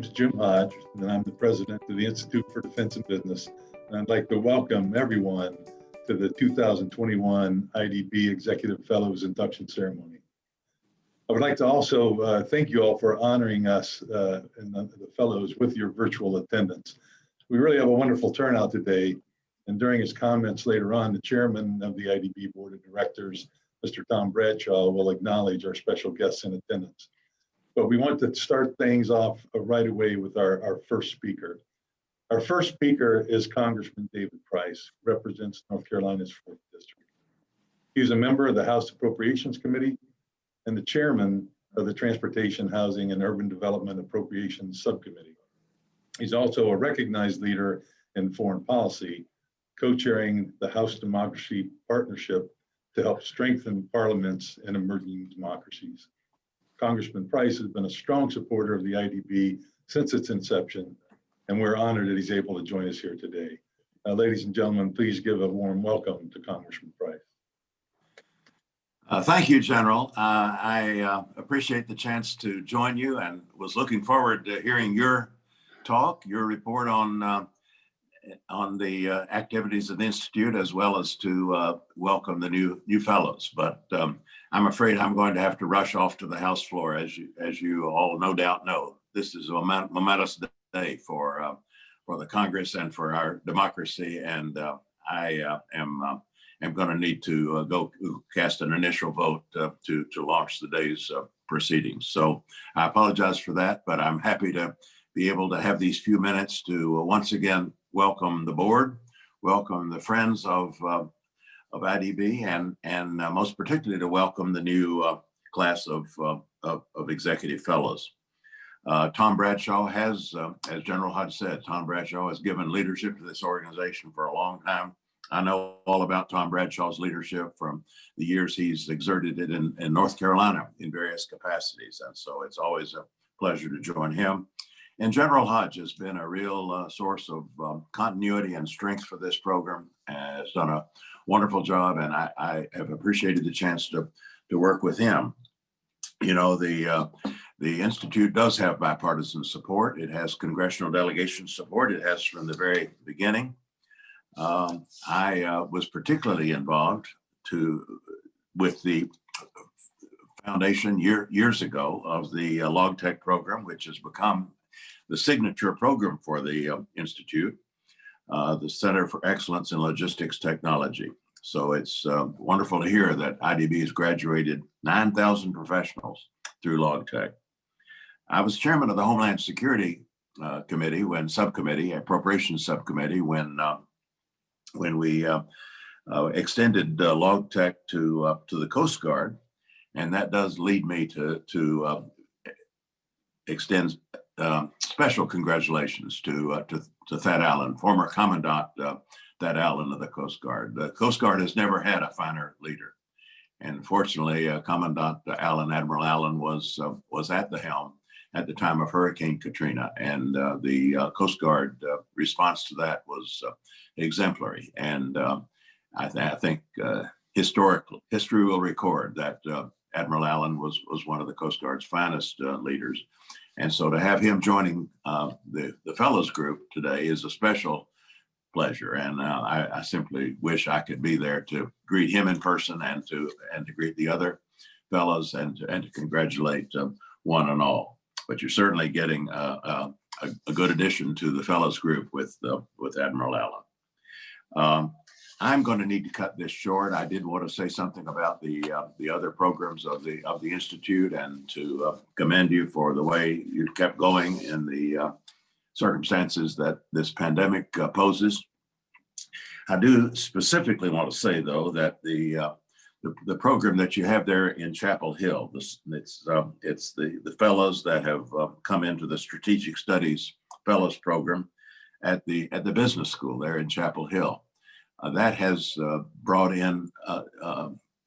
name's Jim Hodge, and I'm the president of the Institute for Defense and Business. And I'd like to welcome everyone to the 2021 IDB Executive Fellows Induction Ceremony. I would like to also thank you all for honoring us and the fellows with your virtual attendance. We really have a wonderful turnout today, and during his comments later on, the chairman of the IDB Board of Directors, Mr. Tom Bradshaw, will acknowledge our special guests in attendance. But we want to start things off right away with our first speaker. Our first speaker is Congressman David Price, who represents North Carolina's 4th District. He's a member of the House Appropriations Committee and the chairman of the Transportation, Housing, and Urban Development Appropriations Subcommittee. He's also a recognized leader in foreign policy, co-chairing the House Democracy Partnership to help strengthen parliaments in emerging democracies. Congressman Price has been a strong supporter of the IDB since its inception, and we're honored that he's able to join us here today. Ladies and gentlemen, please give a warm welcome to Congressman Price. Thank you, General. I appreciate the chance to join you and was looking forward to hearing your talk, your report on the activities of the Institute, as well as to welcome the new fellows. But I'm afraid I'm going to have to rush off to the House floor, as you all no doubt know. This is a momentous day for the Congress and for our democracy, and I am going to need to go cast an initial vote to launch the day's proceedings. So I apologize for that, but I'm happy to be able to have these few minutes to once again welcome the board, welcome the friends of IDB, and most particularly to welcome the new class of executive fellows. Tom Bradshaw has, as General Hodge said, Tom Bradshaw has given leadership to this organization for a long time. I know all about Tom Bradshaw's leadership from the years he's exerted it in North Carolina in various capacities. And so it's always a pleasure to join him. And General Hodge has been a real source of continuity and strength for this program, has done a wonderful job, and I have appreciated the chance to work with him. You know, the Institute does have bipartisan support. It has congressional delegation support. It has from the very beginning. I was particularly involved with the foundation years ago of the LogTech program, which has become the signature program for the Institute, the Center for Excellence in Logistics Technology. So it's wonderful to hear that IDB has graduated 9,000 professionals through LogTech. I was chairman of the Homeland Security Committee, Appropriations Subcommittee, when we extended LogTech to the Coast Guard, and that does lead me to extend special congratulations to Thad Allen, former Commandant Thad Allen of the Coast Guard. The Coast Guard has never had a finer leader, and fortunately, Commandant Allen, Admiral Allen, was at the helm at the time of Hurricane Katrina, and the Coast Guard response to that was exemplary. And I think history will record that Admiral Allen was one of the Coast Guard's finest leaders. And so to have him joining the fellows group today is a special pleasure. And I simply wish I could be there to greet him in person and to greet the other fellows and to congratulate one and all. But you're certainly getting a good addition to the fellows group with Admiral Allen. I'm going to need to cut this short. I did want to say something about the other programs of the Institute, and to commend you for the way you kept going in the circumstances that this pandemic poses. I do specifically want to say, though, that the program that you have there in Chapel Hill, it's the fellows that have come into the Strategic Studies Fellows Program at the business school there in Chapel Hill. That has brought in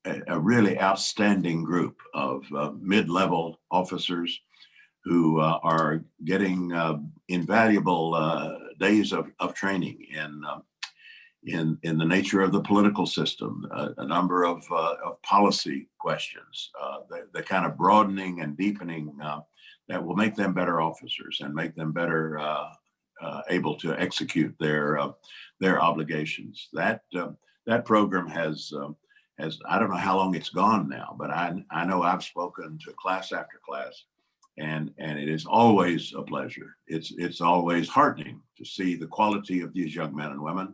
a really outstanding group of mid-level officers who are getting invaluable days of training in the nature of the political system, a number of policy questions, the kind of broadening and deepening that will make them better officers and make them better able to execute their obligations. That program has I don't know how long it's gone now, but I know I've spoken to class after class, and it is always a pleasure. It's always heartening to see the quality of these young men and women,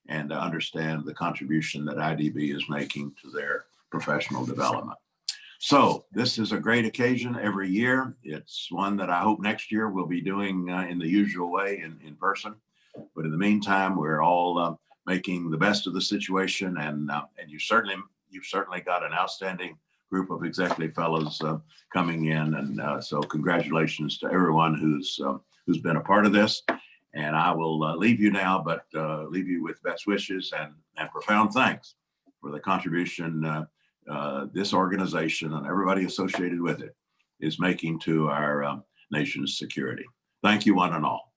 and to understand the contribution that IDB is making to their professional development. So this is a great occasion every year. It's one that I hope next year we'll be doing in the usual way in person. But in the meantime, we're all making the best of the situation, and you've certainly got an outstanding group of executive fellows coming in, and so congratulations to everyone who's been a part of this. And I will leave you now, but leave you with best wishes and profound thanks for the contribution this organization and everybody associated with it is making to our nation's security. Thank you, one and all.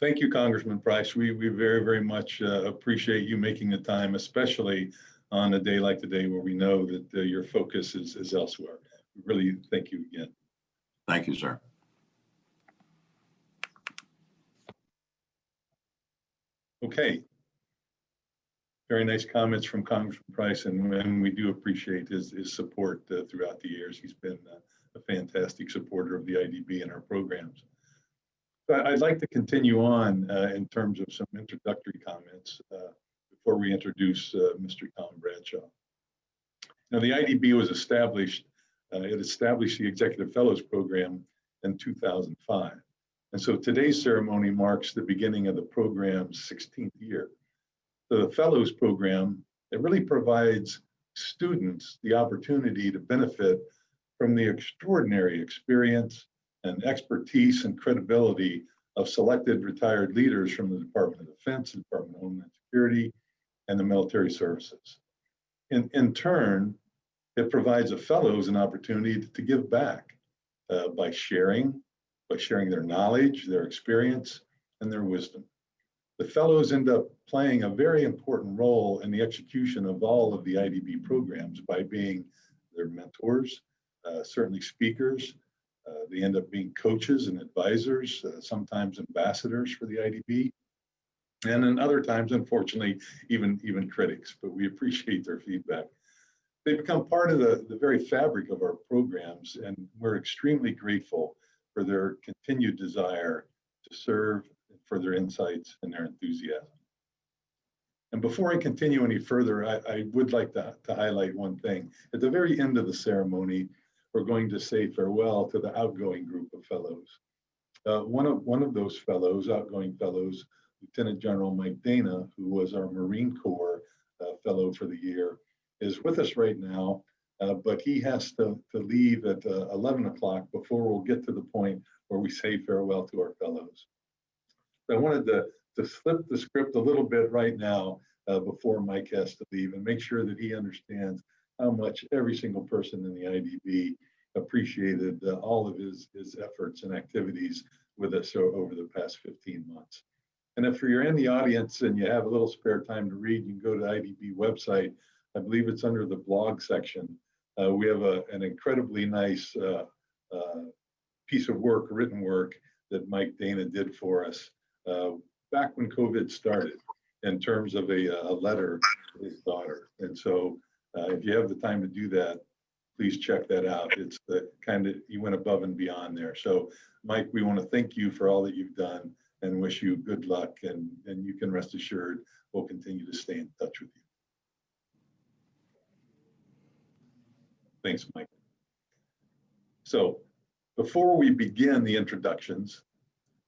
Thank you, Congressman Price. We very, very much appreciate you making the time, especially on a day like today where we know that your focus is elsewhere. We really thank you again. Thank you, sir. Okay. Very nice comments from Congressman Price, and we do appreciate his support throughout the years. He's been a fantastic supporter of the IDB and our programs. But I'd like to continue on in terms of some introductory comments before we introduce Mr. Colin Bradshaw. Now, the IDB was established, it established the Executive Fellows Program in 2005. And so today's ceremony marks the beginning of the program's 16th year. So the Fellows Program, it really provides students the opportunity to benefit from the extraordinary experience and expertise and credibility of selected retired leaders from the Department of Defense, the Department of Homeland Security, and the military services. In turn, it provides the fellows an opportunity to give back by sharing their knowledge, their experience, and their wisdom. The fellows end up playing a very important role in the execution of all of the IDB programs by being their mentors, certainly speakers. They end up being coaches and advisors, sometimes ambassadors for the IDB, and in other times, unfortunately, even critics, but we appreciate their feedback. They become part of the very fabric of our programs, and we're extremely grateful for their continued desire to serve, for their insights and their enthusiasm. And before I continue any further, I would like to highlight one thing. At the very end of the ceremony, we're going to say farewell to the outgoing group of fellows. One of those fellows, outgoing fellows, Lieutenant General Mike Dana, who was our Marine Corps fellow for the year, is with us right now, but he has to leave at 11 o'clock before we'll get to the point where we say farewell to our fellows. I wanted to flip the script a little bit right now before Mike has to leave, and make sure that he understands how much every single person in the IDB appreciated all of his efforts and activities with us over the past 15 months. And if you're in the audience and you have a little spare time to read, you can go to the IDB website. I believe it's under the blog section. We have an incredibly nice piece of work, written work, that Mike Dana did for us back when COVID started, in terms of a letter to his daughter. And so if you have the time to do that, please check that out. It's the kind of, you went above and beyond there. So Mike, we want to thank you for all that you've done and wish you good luck, and you can rest assured we'll continue to stay in touch with you. Thanks, Mike. So before we begin the introductions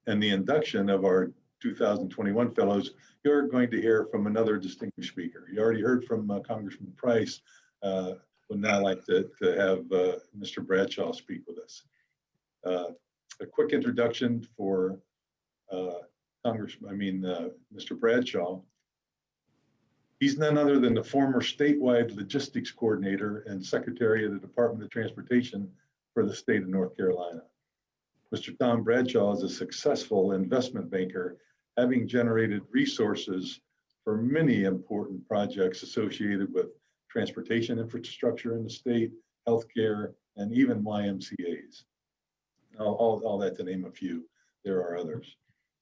and the induction of our 2021 fellows, you're going to hear from another distinguished speaker. You already heard from Congressman Price. Would now like to have Mr. Bradshaw speak with us. A quick introduction for Mr. Bradshaw. He's none other than the former statewide logistics coordinator and secretary of the Department of Transportation for the state of North Carolina. Mr. Tom Bradshaw is a successful investment banker, having generated resources for many important projects associated with transportation infrastructure in the state, healthcare, and even YMCAs. All that to name a few. There are others.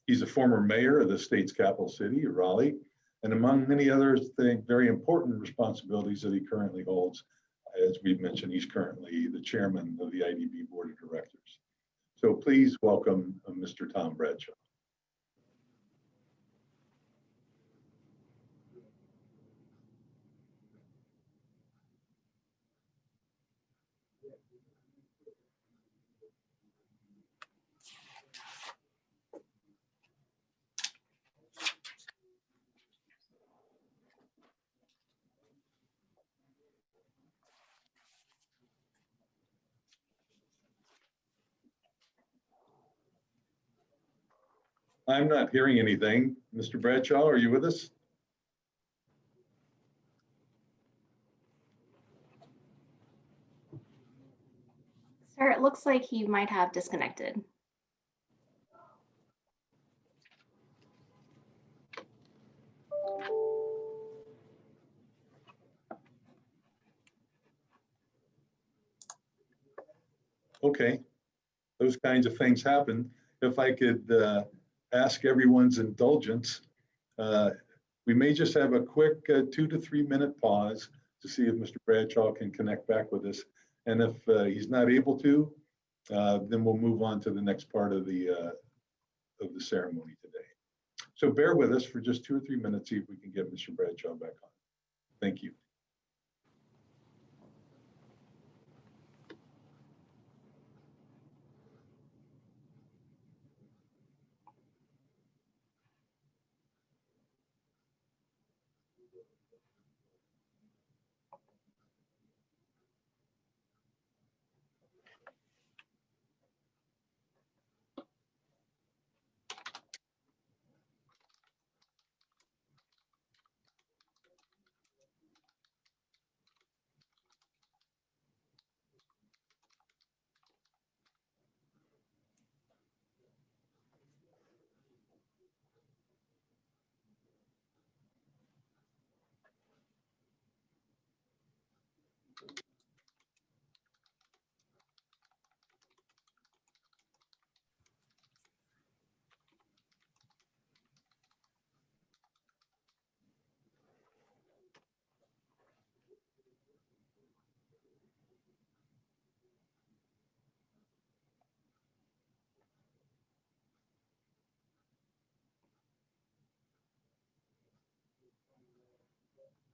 He's a former mayor of the state's capital city, Raleigh, and among many other very important responsibilities that he currently holds, as we've mentioned, he's currently the chairman of the IDB Board of Directors. So please welcome Mr. Tom Bradshaw. I'm not hearing anything. Mr. Bradshaw, are you with us? Sir, it looks like he might have disconnected. Okay, those kinds of things happen. If I could ask everyone's indulgence, we may just have a quick 2 to 3 minute pause to see if Mr. Bradshaw can connect back with us. And if he's not able to, then we'll move on to the next part of the ceremony today. So bear with us for just 2 or 3 minutes, see if we can get Mr. Bradshaw back on. Thank you.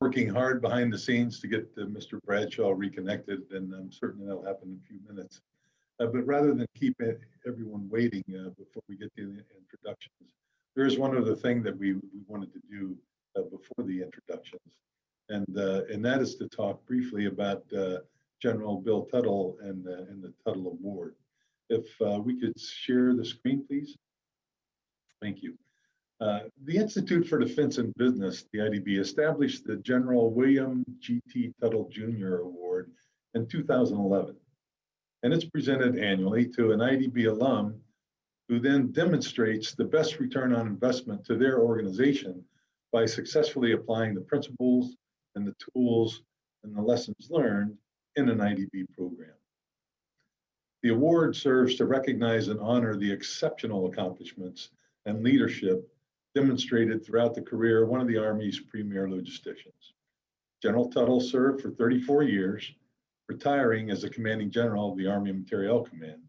Working hard behind the scenes to get Mr. Bradshaw reconnected, and I'm certain that'll happen in a few minutes. But rather than keep everyone waiting before we get to the introductions, there is one other thing that we wanted to do before the introductions, and that is to talk briefly about General Bill Tuttle and the Tuttle Award. If we could share the screen, please. Thank you. The Institute for Defense and Business, the IDB, established the General William G.T. Tuttle Jr. Award in 2011. And it's presented annually to an IDB alum who then demonstrates the best return on investment to their organization by successfully applying the principles and the tools and the lessons learned in an IDB program. The award serves to recognize and honor the exceptional accomplishments and leadership demonstrated throughout the career of one of the Army's premier logisticians. General Tuttle served for 34 years, retiring as the commanding general of the Army Materiel Command.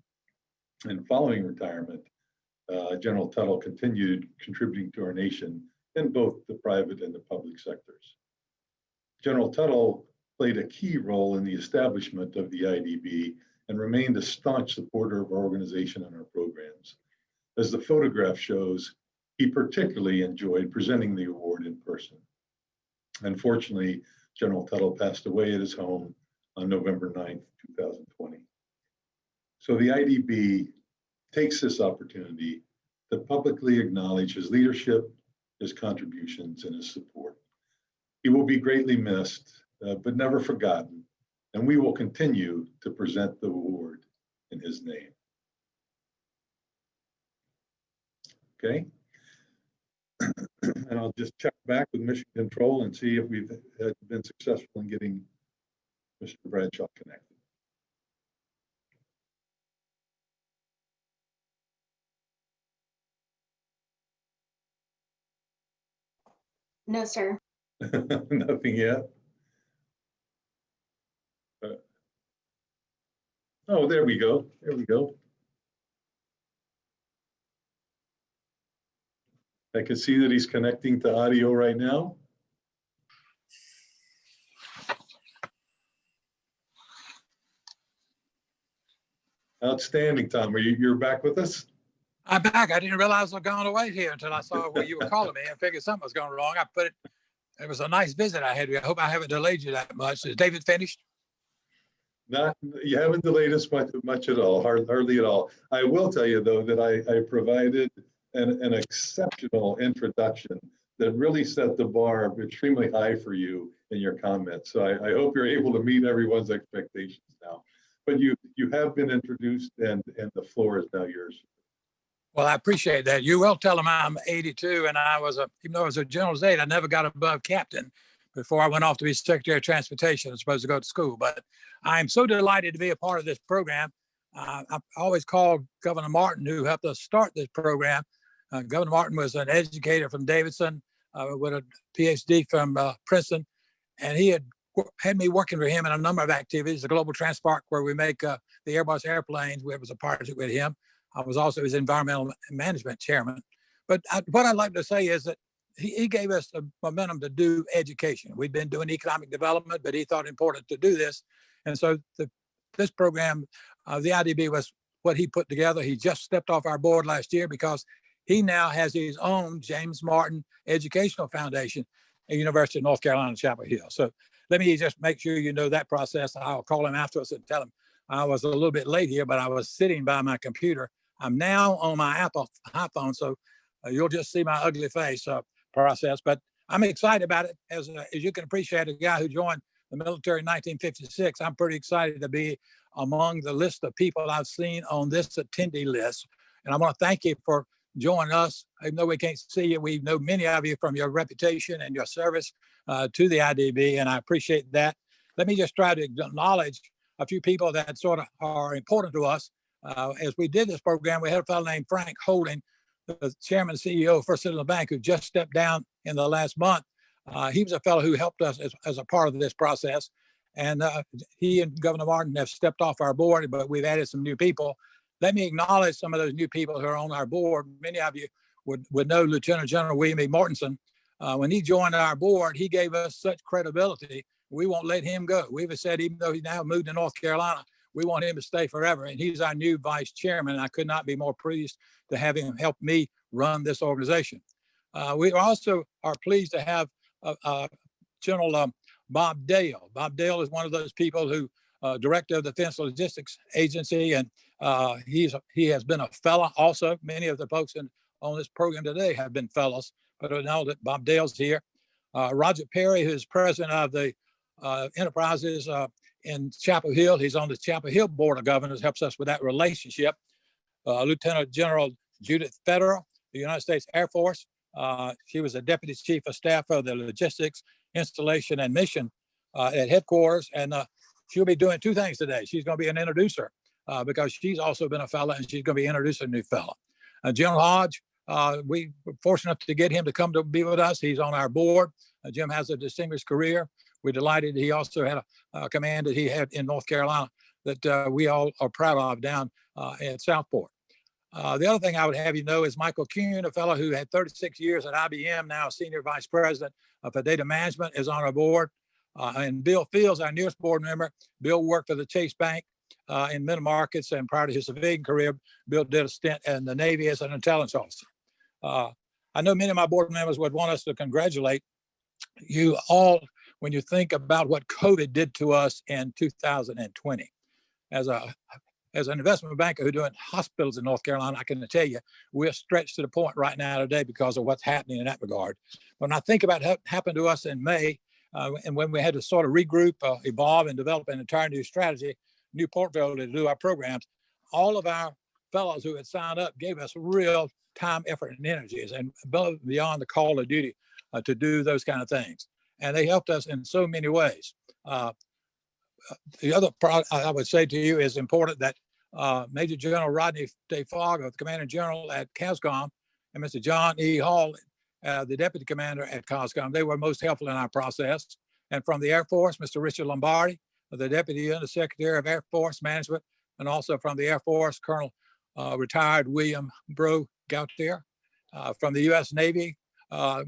And following retirement, General Tuttle continued contributing to our nation in both the private and the public sectors. General Tuttle played a key role in the establishment of the IDB and remained a staunch supporter of our organization and our programs. As the photograph shows, he particularly enjoyed presenting the award in person. Unfortunately, General Tuttle passed away at his home on November 9th, 2020. So the IDB takes this opportunity to publicly acknowledge his leadership, his contributions, and his support. He will be greatly missed, but never forgotten, and we will continue to present the award in his name. Okay. And I'll just check back with Mission Control and see if we've been successful in getting Mr. Bradshaw connected. No, sir. Nothing yet. Oh, there we go. There we go. I can see that he's connecting to audio right now. Outstanding, Tom. You're back with us? I'm back. I didn't realize I was gone away here until I saw what you were calling me. I figured something was going wrong. I put it. It was a nice visit I had. I hope I haven't delayed you that much. Is David finished? Not, you haven't delayed us much at all, hardly at all. I will tell you though that I provided an exceptional introduction that really set the bar extremely high for you in your comments. So I hope you're able to meet everyone's expectations now. But you have been introduced, and the floor is now yours. Well, I appreciate that. You will tell them I'm 82, and even though I was a general's aide, I never got above captain before I went off to be Secretary of Transportation. I was supposed to go to school, but I'm so delighted to be a part of this program. I've always called Governor Martin, who helped us start this program. Governor Martin was an educator from Davidson with a PhD from Princeton, and he had me working for him in a number of activities. The Global Transport, where we make the Airbus airplanes, we was a project with him. I was also his environmental management chairman. But what I'd like to say is that he gave us the momentum to do education. We've been doing economic development, but he thought it important to do this. And so this program, the IDB, was what he put together. He just stepped off our board last year because he now has his own James Martin Educational Foundation at University of North Carolina, Chapel Hill. So let me just make sure you know that process. I'll call him afterwards and tell him I was a little bit late here, but I was sitting by my computer. I'm now on my iPhone, so you'll just see my ugly face process. But I'm excited about it. As you can appreciate, a guy who joined the military in 1956, I'm pretty excited to be among the list of people I've seen on this attendee list. And I want to thank you for joining us. Even though we can't see you, we know many of you from your reputation and your service to the IDB, and I appreciate that. Let me just try to acknowledge a few people that sort of are important to us. As we did this program, we had a fellow named Frank Holding, the chairman and CEO of First Citizens Bank, who just stepped down in the last month. He was a fellow who helped us as a part of this process. And he and Governor Martin have stepped off our board, but we've added some new people. Let me acknowledge some of those new people who are on our board. Many of you would know Lieutenant General William E. Martinson. When he joined our board, he gave us such credibility. We won't let him go. We've said, even though he now moved to North Carolina, we want him to stay forever. And he's our new vice chairman. I could not be more pleased to have him help me run this organization. We also are pleased to have General Bob Dale. Bob Dale is one of those people who, director of the Defense Logistics Agency, and he has been a fellow also. Many of the folks on this program today have been fellows, but I know that Bob Dale's here. Roger Perry, who's president of the enterprises in Chapel Hill. He's on the Chapel Hill Board of Governors, helps us with that relationship. Lieutenant General Judith Federer, the United States Air Force. She was a deputy chief of staff of the logistics, installation, and mission at headquarters. And she'll be doing two things today. She's going to be an introducer because she's also been a fellow, and she's going to be introducing a new fellow. Jim Hodge, we were fortunate enough to get him to come to be with us. He's on our board. Jim has a distinguished career. We're delighted. He also had a command that he had in North Carolina that we all are proud of down at Southport. The other thing I would have you know is Michael Keane, a fellow who had 36 years at IBM, now senior vice president for data management, is on our board. And Bill Fields, our newest board member. Bill worked for the Chase Bank in middle markets, and prior to his civilian career, Bill did a stint in the Navy as an intelligence officer. I know many of my board members would want us to congratulate you all when you think about what COVID did to us in 2020. As an investment banker who's doing hospitals in North Carolina, I can tell you we're stretched to the point right now today because of what's happening in that regard. When I think about what happened to us in May, and when we had to sort of regroup, evolve, and develop an entire new strategy, new portfolio to do our programs, all of our fellows who had signed up gave us real time, effort, and energies, and above and beyond the call of duty to do those kind of things. And they helped us in so many ways. The other part I would say to you is important that Major General Rodney Day Fogg, the Commander General at CASCOM, and Mr. John E. Hall, the Deputy Commander at CASCOM, they were most helpful in our process. And from the Air Force, Mr. Richard Lombardi, the Deputy Undersecretary of Air Force Management, and also from the Air Force, Colonel retired William Bro Gautier. From the U.S. Navy,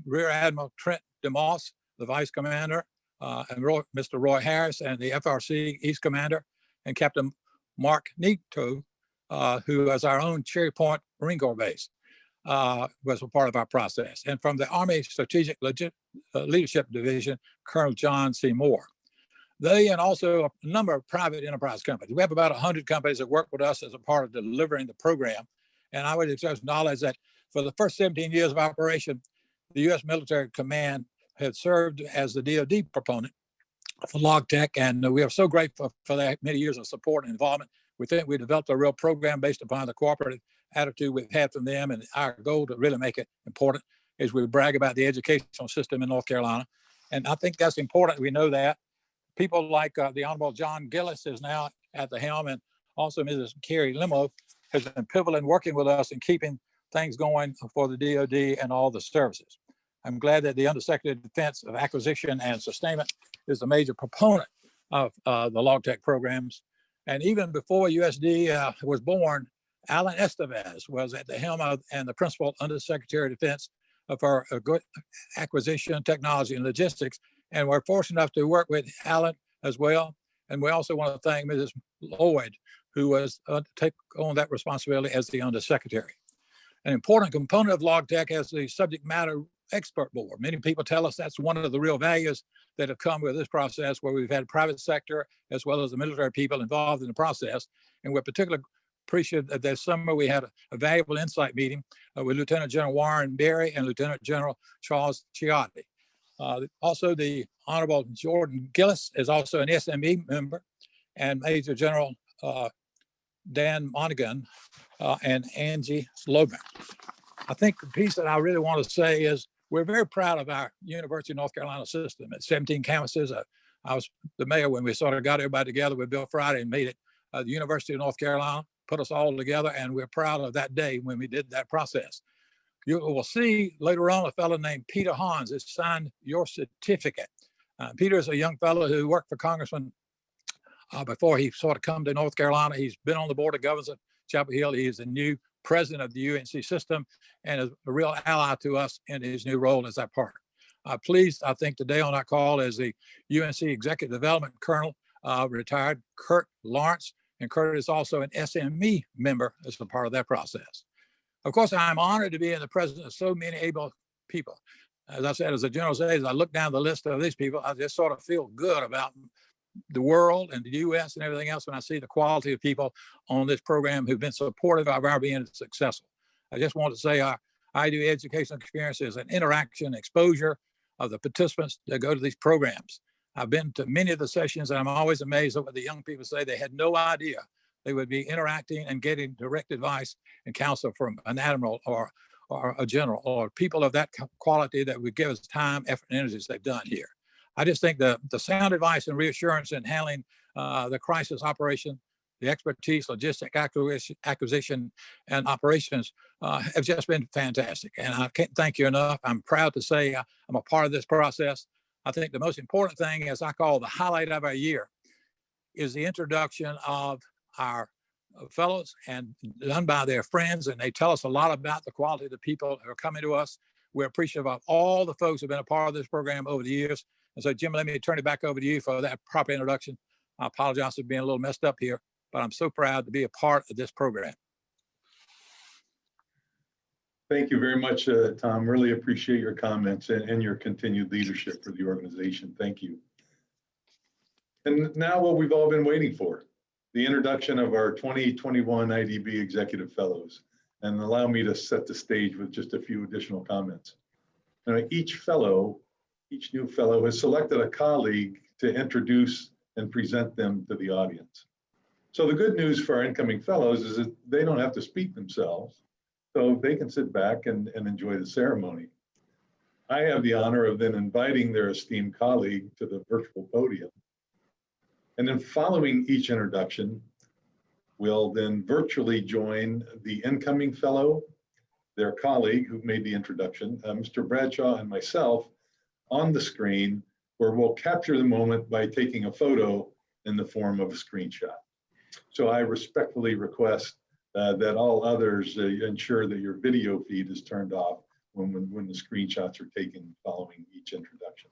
Rear Admiral Trent DeMoss, the Vice Commander, and Mr. Roy Harris, and the FRC East Commander, and Captain Mark Nito, who is our own Cherry Point Marine Corps base, was a part of our process. And from the Army Strategic Leadership Division, Colonel John C. Moore. They and also a number of private enterprise companies. We have about 100 companies that work with us as a part of delivering the program. And I would just acknowledge that for the first 17 years of operation, the U.S. Military Command had served as the DoD proponent for LogTech, and we are so grateful for that many years of support and involvement. We think we developed a real program based upon the cooperative attitude we've had from them, and our goal to really make it important is we brag about the educational system in North Carolina. And I think that's important. We know that. People like the Honorable John Gillis is now at the helm, and also Mrs. Carrie Limo has been pivotal in working with us and keeping things going for the DoD and all the services. I'm glad that the Undersecretary of Defense of Acquisition and Sustainment is a major proponent of the LogTech programs. And even before USD was born, Alan Estevez was at the helm of and the principal Undersecretary of Defense for good acquisition, technology, and logistics. And we're fortunate enough to work with Alan as well. And we also want to thank Mrs. Lloyd, who was take on that responsibility as the Undersecretary. An important component of LogTech is the subject matter expert board. Many people tell us that's one of the real values that have come with this process, where we've had private sector as well as the military people involved in the process. And we're particularly appreciative that this summer we had a valuable insight meeting with Lieutenant General Warren Berry and Lieutenant General Charles Ciotti. Also, the Honorable Jordan Gillis is also an SME member, and Major General Dan Monaghan and Angie Slogan. I think the piece that I really want to say is we're very proud of our University of North Carolina system. At 17 campuses, I was the mayor when we sort of got everybody together with Bill Friday and made it the University of North Carolina, put us all together, and we're proud of that day when we did that process. You will see later on a fellow named Peter Hans has signed your certificate. Peter is a young fellow who worked for Congressman before he sort of come to North Carolina. He's been on the board of governors at Chapel Hill. He is the new president of the UNC system and is a real ally to us in his new role as our partner. Pleased, I think today on our call is the UNC Executive Development Colonel, retired Kurt Lawrence, and Kurt is also an SME member as a part of that process. Of course, I'm honored to be in the presence of so many able people. As I said, as a general says, I look down the list of these people, I just sort of feel good about the world and the U.S. and everything else when I see the quality of people on this program who've been supportive of our being successful. I just want to say our IDB educational experience is an interaction, exposure of the participants that go to these programs. I've been to many of the sessions, and I'm always amazed at what the young people say. They had no idea they would be interacting and getting direct advice and counsel from an admiral or a general or people of that quality that would give us time, effort, and energies they've done here. I just think the sound advice and reassurance in handling the crisis operation, the expertise, logistic acquisition, and operations have just been fantastic. And I can't thank you enough. I'm proud to say I'm a part of this process. I think the most important thing, as I call the highlight of our year, is the introduction of our fellows and done by their friends. And they tell us a lot about the quality of the people who are coming to us. We're appreciative of all the folks who have been a part of this program over the years. And so, Jim, let me turn it back over to you for that proper introduction. I apologize for being a little messed up here, but I'm so proud to be a part of this program. Thank you very much, Tom. Really appreciate your comments and your continued leadership for the organization. Thank you. And now what we've all been waiting for, the introduction of our 2021 IDB Executive Fellows. And allow me to set the stage with just a few additional comments. Each new fellow has selected a colleague to introduce and present them to the audience. So the good news for our incoming fellows is that they don't have to speak themselves. so they can sit back and enjoy the ceremony. I have the honor of then inviting their esteemed colleague to the virtual podium. And then following each introduction, we'll then virtually join the incoming fellow, their colleague who made the introduction, Mr. Bradshaw, and myself on the screen, where we'll capture the moment by taking a photo in the form of a screenshot. So I respectfully request that all others ensure that your video feed is turned off when the screenshots are taken following each introduction.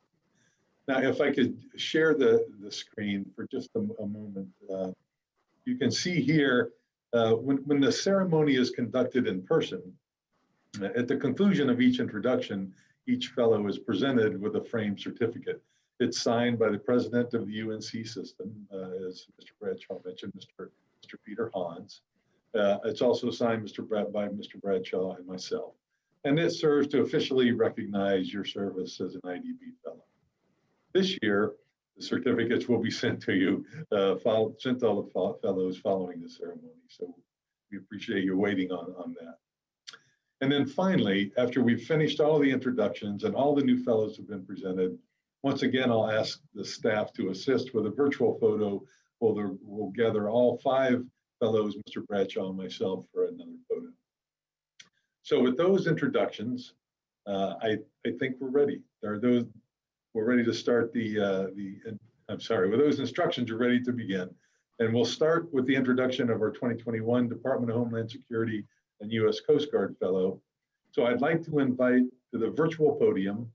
Now, if I could share the screen for just a moment, you can see here, when the ceremony is conducted in person, at the conclusion of each introduction, each fellow is presented with a framed certificate. It's signed by the president of the UNC system, as Mr. Bradshaw mentioned, Mr. Peter Hans. It's also signed by Mr. Bradshaw and myself. And it serves to officially recognize your service as an IDB fellow. This year, the certificates will be sent to you, sent to all the fellows following the ceremony. So we appreciate you waiting on that. And then finally, after we've finished all the introductions and all the new fellows have been presented, once again, I'll ask the staff to assist with a virtual photo. We'll gather all 5 fellows, Mr. Bradshaw and myself, for another photo. So with those introductions, I think we're ready. We're ready to start with those instructions, you're ready to begin. And we'll start with the introduction of our 2021 Department of Homeland Security and U.S. Coast Guard Fellow. So I'd like to invite to the virtual podium,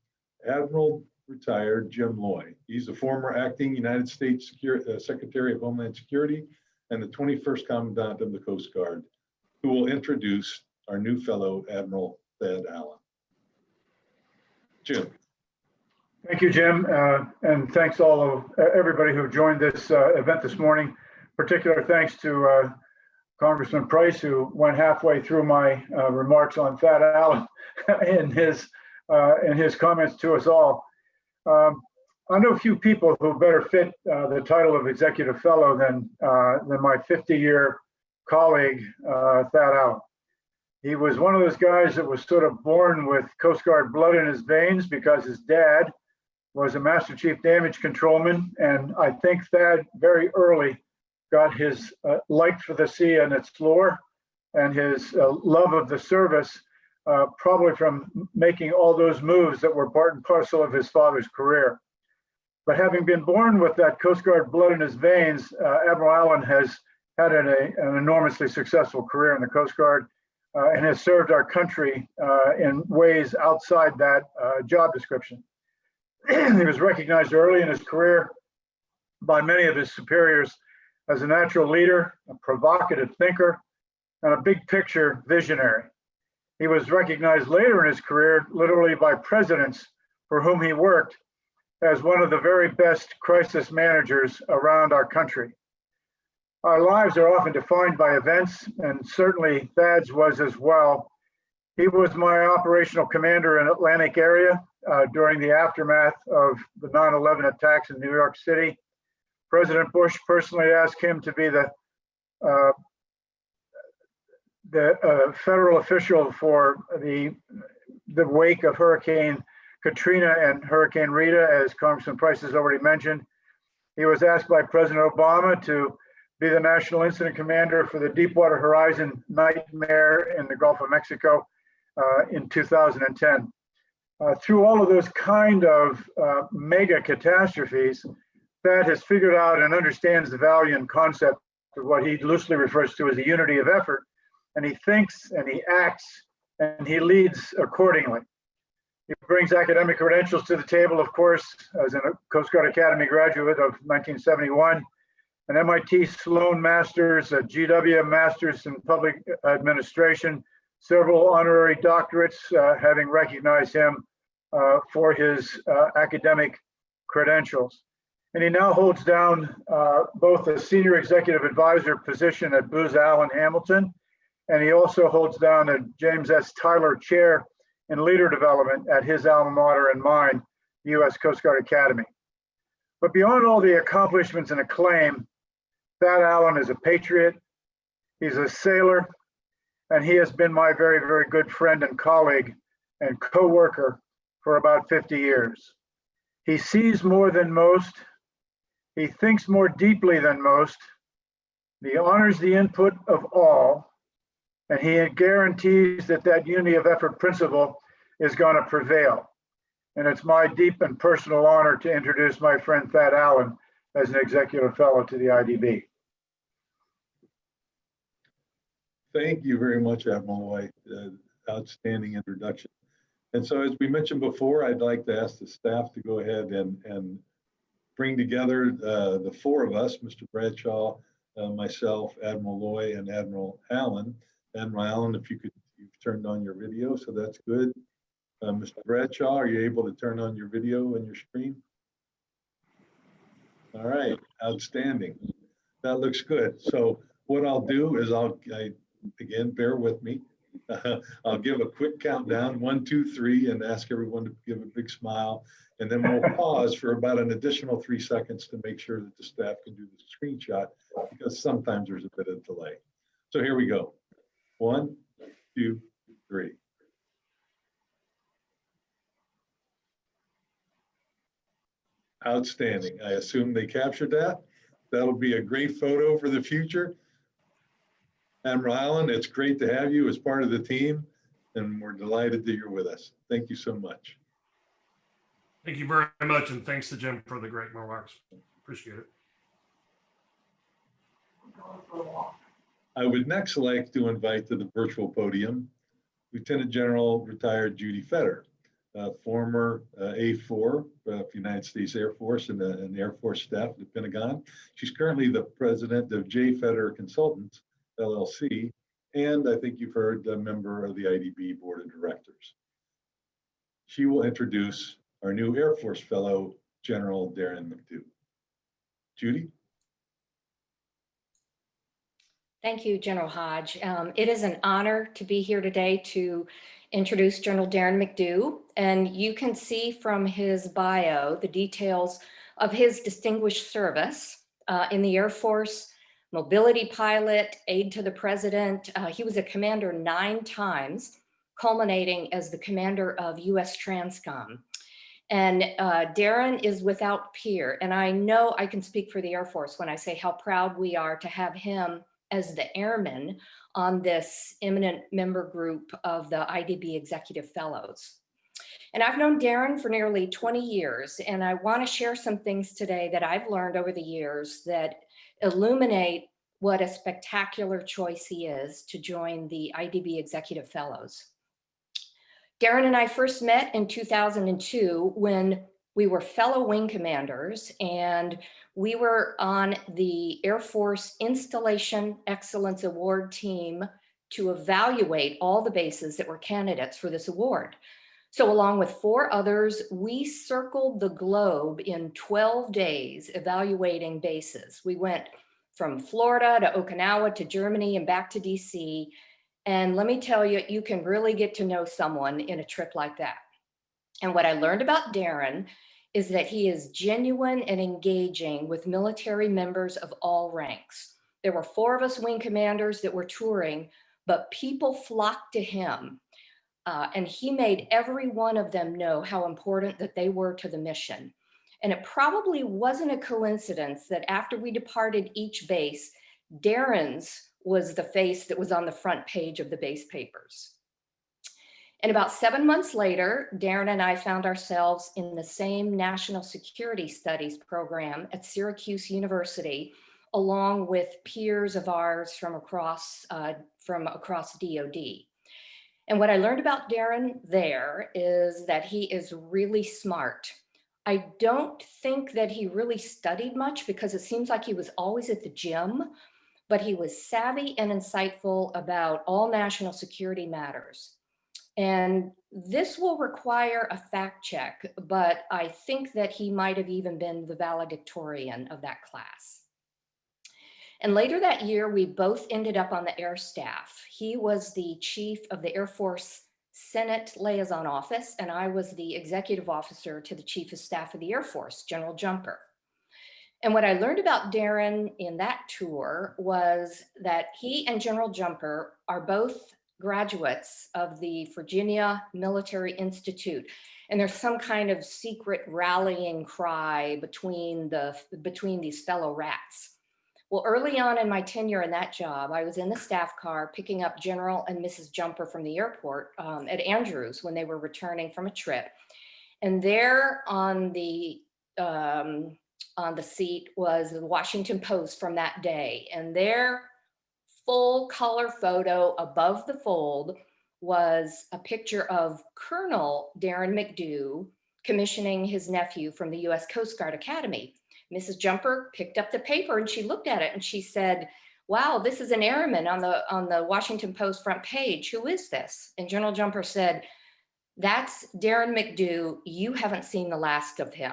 Admiral Retired Jim Loy. He's the former acting United States Secretary of Homeland Security and the 21st Commandant of the Coast Guard, who will introduce our new fellow, Admiral Thad Allen. Jim. Thank you, Jim, and thanks all of everybody who joined this event this morning. Particular thanks to Congressman Price, who went halfway through my remarks on Thad Allen in his comments to us all. I know few people who better fit the title of Executive Fellow than my 50-year colleague, Thad Allen. He was one of those guys that was sort of born with Coast Guard blood in his veins because his dad was a Master Chief Damage Controlman, and I think Thad very early got his light for the sea and its lore, and his love of the service, probably from making all those moves that were part and parcel of his father's career. But having been born with that Coast Guard blood in his veins, Admiral Allen has had an enormously successful career in the Coast Guard and has served our country in ways outside that job description. He was recognized early in his career by many of his superiors as a natural leader, a provocative thinker, and a big picture visionary. He was recognized later in his career, literally by presidents for whom he worked, as one of the very best crisis managers around our country. Our lives are often defined by events, and certainly Thad's was as well. He was my operational commander in Atlantic area during the aftermath of the 9/11 attacks in New York City. President Bush personally asked him to be the federal official for the wake of Hurricane Katrina and Hurricane Rita, as Congressman Price has already mentioned. He was asked by President Obama to be the National Incident Commander for the Deepwater Horizon nightmare in the Gulf of Mexico in 2010. Through all of those kind of mega catastrophes, Thad has figured out and understands the value and concept of what he loosely refers to as the unity of effort. And he thinks and he acts and he leads accordingly. He brings academic credentials to the table, of course, as a Coast Guard Academy graduate of 1971, an MIT Sloan Masters, a GW Masters in Public Administration, several honorary doctorates, having recognized him for his academic credentials. And he now holds down both a senior executive advisor position at Booz Allen Hamilton, and he also holds down a James S. Tyler Chair in Leader Development at his alma mater and mine, the U.S. Coast Guard Academy. But beyond all the accomplishments and acclaim, Thad Allen is a patriot, he's a sailor, and he has been my very, very good friend and colleague and co-worker for about 50 years. He sees more than most. He thinks more deeply than most. He honors the input of all, and he guarantees that that unity of effort principle is going to prevail. And it's my deep and personal honor to introduce my friend Thad Allen as an executive fellow to the IDB. Thank you very much, Admiral White. Outstanding introduction. And so, as we mentioned before, I'd like to ask the staff to go ahead and bring together the four of us, Mr. Bradshaw, myself, Admiral Loy, and Admiral Allen. Admiral Allen, if you've turned on your video, so that's good. Mr. Bradshaw, are you able to turn on your video and your screen? All right, outstanding. That looks good. So what I'll do is again, bear with me. I'll give a quick countdown, 1, 2, 3, and ask everyone to give a big smile. And then we'll pause for about an additional 3 seconds to make sure that the staff can do the screenshot, because sometimes there's a bit of delay. So here we go. 1, 2, 3. Outstanding. I assume they captured that. That'll be a great photo for the future. Admiral Allen, it's great to have you as part of the team, and we're delighted that you're with us. Thank you so much. Thank you very much, and thanks to Jim for the great remarks. Appreciate it. I would next like to invite to the virtual podium Lieutenant General retired Judith Federer, former A4 of United States Air Force and the Air Force staff at the Pentagon. She's currently the president of J. Federer Consultants, LLC, and I think you've heard a member of the IDB Board of Directors. She will introduce our new Air Force Fellow, General Darren Mcdew. Judy? Thank you, General Hodge. It is an honor to be here today to introduce General Darren Mcdew, and you can see from his bio the details of his distinguished service in the Air Force, mobility pilot, aide to the president. He was a commander 9 times, culminating as the commander of US Transcom. And Darren is without peer. And I know I can speak for the Air Force when I say how proud we are to have him as the airman on this eminent member group of the IDB Executive Fellows. And I've known Darren for nearly 20 years, and I want to share some things today that I've learned over the years that illuminate what a spectacular choice he is to join the IDB Executive Fellows. Darren and I first met in 2002 when we were fellow wing commanders, and we were on the Air Force Installation Excellence Award team to evaluate all the bases that were candidates for this award. So along with 4 others, we circled the globe in 12 days evaluating bases. We went from Florida to Okinawa to Germany and back to DC. And let me tell you, you can really get to know someone in a trip like that. And what I learned about Darren is that he is genuine and engaging with military members of all ranks. There were 4 of us wing commanders that were touring, but people flocked to him. And he made every one of them know how important that they were to the mission. And it probably wasn't a coincidence that after we departed each base, Darren's was the face that was on the front page of the base papers. And about 7 months later, Darren and I found ourselves in the same National Security Studies program at Syracuse University, along with peers of ours from across DOD. And what I learned about Darren there is that he is really smart. I don't think that he really studied much because it seems like he was always at the gym, but he was savvy and insightful about all national security matters. And this will require a fact check, but I think that he might have even been the valedictorian of that class. And later that year, we both ended up on the air staff. He was the chief of the Air Force Senate Liaison Office, and I was the executive officer to the Chief of Staff of the Air Force, General Jumper. And what I learned about Darren in that tour was that he and General Jumper are both graduates of the Virginia Military Institute. And there's some kind of secret rallying cry between these fellow rats. Well, early on in my tenure in that job, I was in the staff car picking up General and Mrs. Jumper from the airport at Andrews when they were returning from a trip. And there on the seat was the Washington Post from that day. And their full color photo above the fold was a picture of Colonel Darren Mcdew commissioning his nephew from the U.S. Coast Guard Academy. Mrs. Jumper picked up the paper and she looked at it and she said, "Wow, this is an airman on the Washington Post front page. Who is this?" And General Jumper said, "That's Darren Mcdew. You haven't seen the last of him."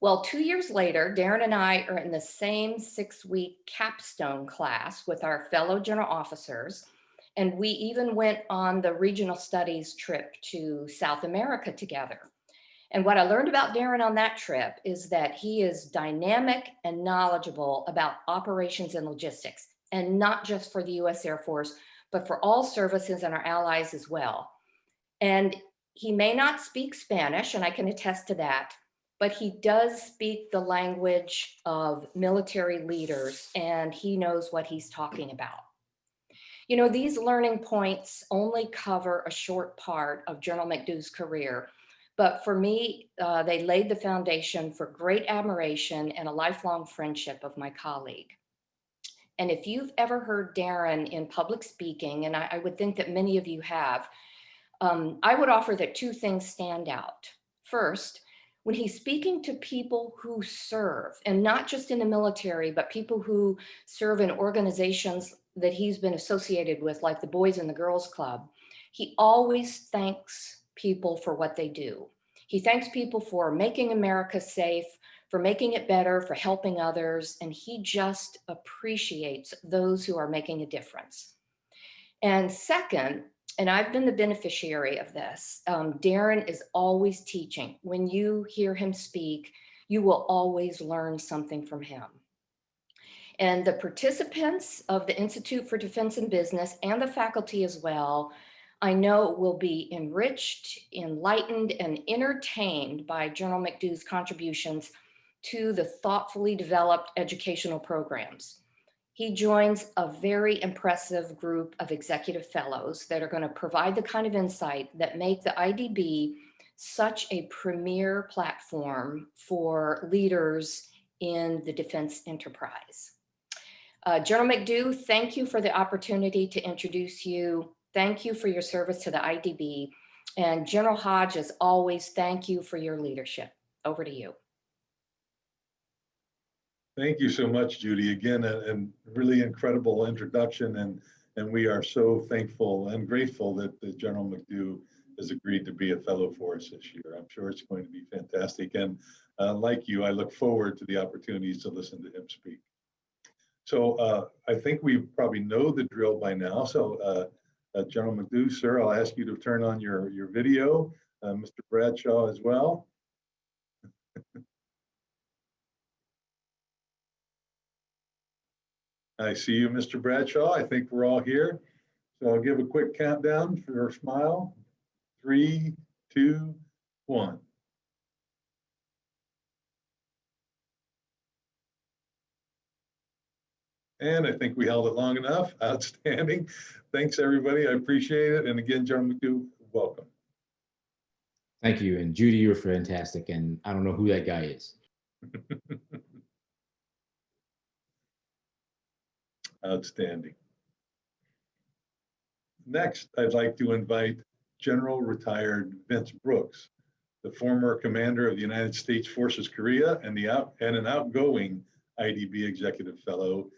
Well, 2 years later, Darren and I are in the same 6-week capstone class with our fellow general officers. And we even went on the regional studies trip to South America together. And what I learned about Darren on that trip is that he is dynamic and knowledgeable about operations and logistics, and not just for the US Air Force, but for all services and our allies as well. And he may not speak Spanish, and I can attest to that, but he does speak the language of military leaders, and he knows what he's talking about. You know, these learning points only cover a short part of General Mcdew's career, but for me, they laid the foundation for great admiration and a lifelong friendship of my colleague. And if you've ever heard Darren in public speaking, and I would think that many of you have, I would offer that 2 things stand out. First, when he's speaking to people who serve, and not just in the military, but people who serve in organizations that he's been associated with, like the Boys and the Girls Club, he always thanks people for what they do. He thanks people for making America safe, for making it better, for helping others, and he just appreciates those who are making a difference. And second, and I've been the beneficiary of this, Darren is always teaching. When you hear him speak, you will always learn something from him. And the participants of the Institute for Defense and Business and the faculty as well, I know will be enriched, enlightened, and entertained by General Mcdew's contributions to the thoughtfully developed educational programs. He joins a very impressive group of executive fellows that are going to provide the kind of insight that make the IDB such a premier platform for leaders in the defense enterprise. General Mcdew, thank you for the opportunity to introduce you. Thank you for your service to the IDB. And General Hodge, as always, thank you for your leadership. Over to you. Thank you so much, Judy. Again, a really incredible introduction, and we are so thankful and grateful that General Mcdew has agreed to be a fellow for us this year. I'm sure it's going to be fantastic. And like you, I look forward to the opportunities to listen to him speak. So I think we probably know the drill by now. So General Mcdew, sir, I'll ask you to turn on your video. Mr. Bradshaw as well. I see you, Mr. Bradshaw. I think we're all here. So I'll give a quick countdown for your smile. 3, 2, 1. And I think we held it long enough. Outstanding. Thanks, everybody. I appreciate it. And again, General Mcdew, welcome. Thank you. And Judy, you're fantastic. And I don't know who that guy is. Outstanding. Next, I'd like to invite General Retired Vince Brooks, the former commander of the United States Forces Korea and an outgoing IDB Executive Fellow,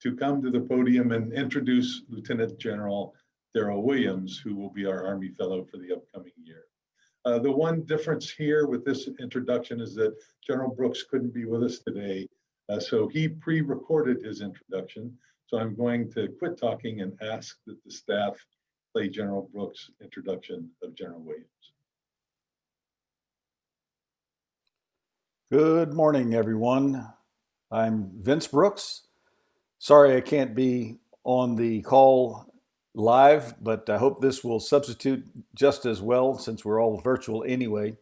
to come to the podium and introduce Lieutenant General Darrell Williams, who will be our Army Fellow for the upcoming year. The one difference here with this introduction is that General Brooks couldn't be with us today, so he pre-recorded his introduction. So I'm going to quit talking and ask that the staff play General Brooks' introduction of General Williams. Good morning, everyone. I'm Vince Brooks. Sorry I can't be on the call live, but I hope this will substitute just as well since we're all virtual anyway.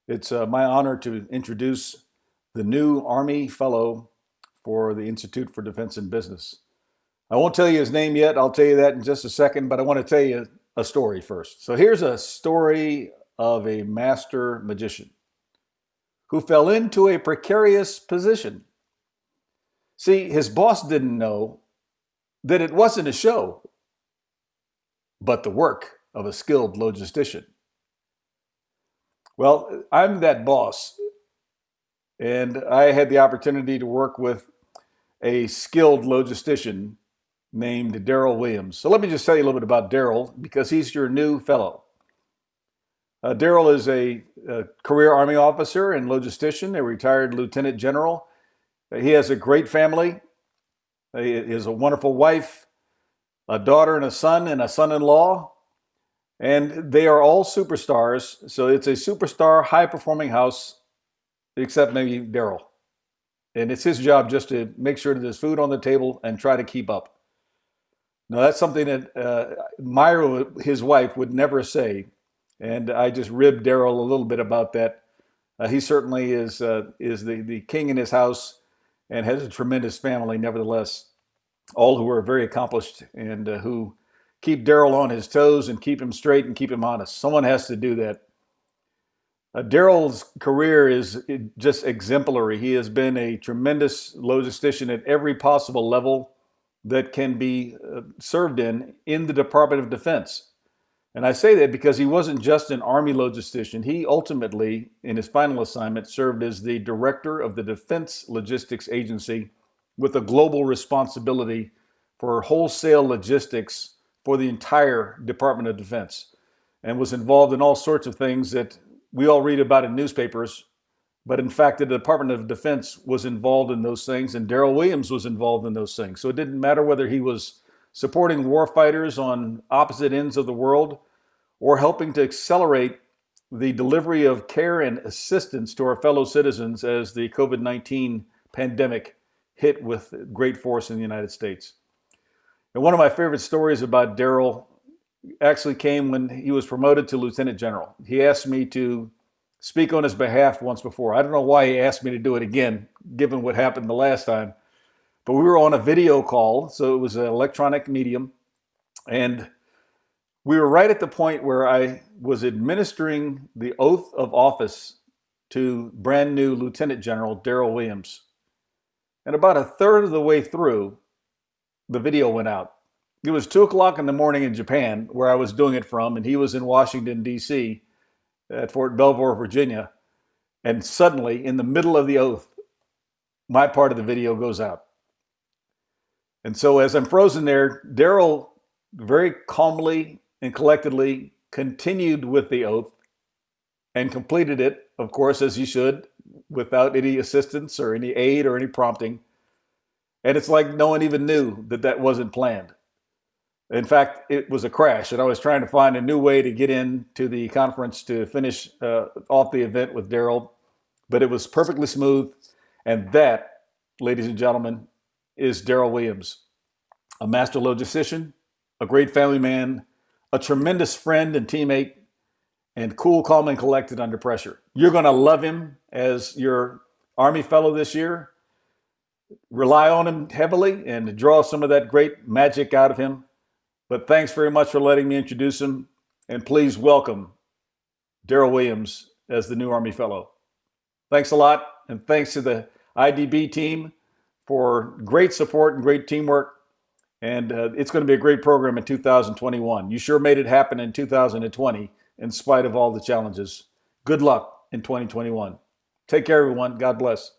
It's my honor to introduce the new Army Fellow for the Institute for Defense and Business. I won't tell you his name yet. I'll tell you that in just a second, but I want to tell you a story first. So here's a story of a master magician who fell into a precarious position. See, his boss didn't know that it wasn't a show, but the work of a skilled logistician. Well, I'm that boss, and I had the opportunity to work with a skilled logistician named Darrell Williams. So let me just tell you a little bit about Darrell, because he's your new fellow. Darrell is a career Army officer and logistician, a retired lieutenant general. He has a great family. He has a wonderful wife, a daughter and a son-in-law, and they are all superstars. So it's a superstar, high-performing house, except maybe Darrell. And it's his job just to make sure that there's food on the table and try to keep up. Now, that's something that Myra, his wife, would never say. And I just ribbed Darrell a little bit about that. He certainly is the king in his house and has a tremendous family, nevertheless, all who are very accomplished and who keep Darrell on his toes and keep him straight and keep him honest. Someone has to do that. Darrell's career is just exemplary. He has been a tremendous logistician at every possible level that can be served in the Department of Defense. And I say that because he wasn't just an Army logistician. He ultimately, in his final assignment, served as the director of the Defense Logistics Agency with a global responsibility for wholesale logistics for the entire Department of Defense, and was involved in all sorts of things that we all read about in newspapers. But in fact, the Department of Defense was involved in those things, and Darrell Williams was involved in those things. So it didn't matter whether he was supporting warfighters on opposite ends of the world or helping to accelerate the delivery of care and assistance to our fellow citizens as the COVID-19 pandemic hit with great force in the United States. And one of my favorite stories about Darrell actually came when he was promoted to Lieutenant General. He asked me to speak on his behalf once before. I don't know why he asked me to do it again, given what happened the last time. But we were on a video call, so it was an electronic medium. And we were right at the point where I was administering the oath of office to brand new Lieutenant General Darrell Williams. And about a third of the way through, the video went out. It was 2 o'clock in the morning in Japan, where I was doing it from, and he was in Washington, D.C., at Fort Belvoir, Virginia. And suddenly, in the middle of the oath, my part of the video goes out. And so as I'm frozen there, Darrell very calmly and collectedly continued with the oath and completed it, of course, as he should, without any assistance or any aid or any prompting. And it's like no one even knew that that wasn't planned. In fact, it was a crash, and I was trying to find a new way to get into the conference to finish off the event with Darrell, but it was perfectly smooth. And that, ladies and gentlemen, is Darrell Williams, a master logistician, a great family man, a tremendous friend and teammate, and cool, calm, and collected under pressure. You're going to love him as your Army fellow this year. Rely on him heavily and draw some of that great magic out of him. But thanks very much for letting me introduce him. And please welcome Darrell Williams as the new Army Fellow. Thanks a lot. And thanks to the IDB team for great support and great teamwork. And it's going to be a great program in 2021. You sure made it happen in 2020 in spite of all the challenges. Good luck in 2021. Take care, everyone. God bless.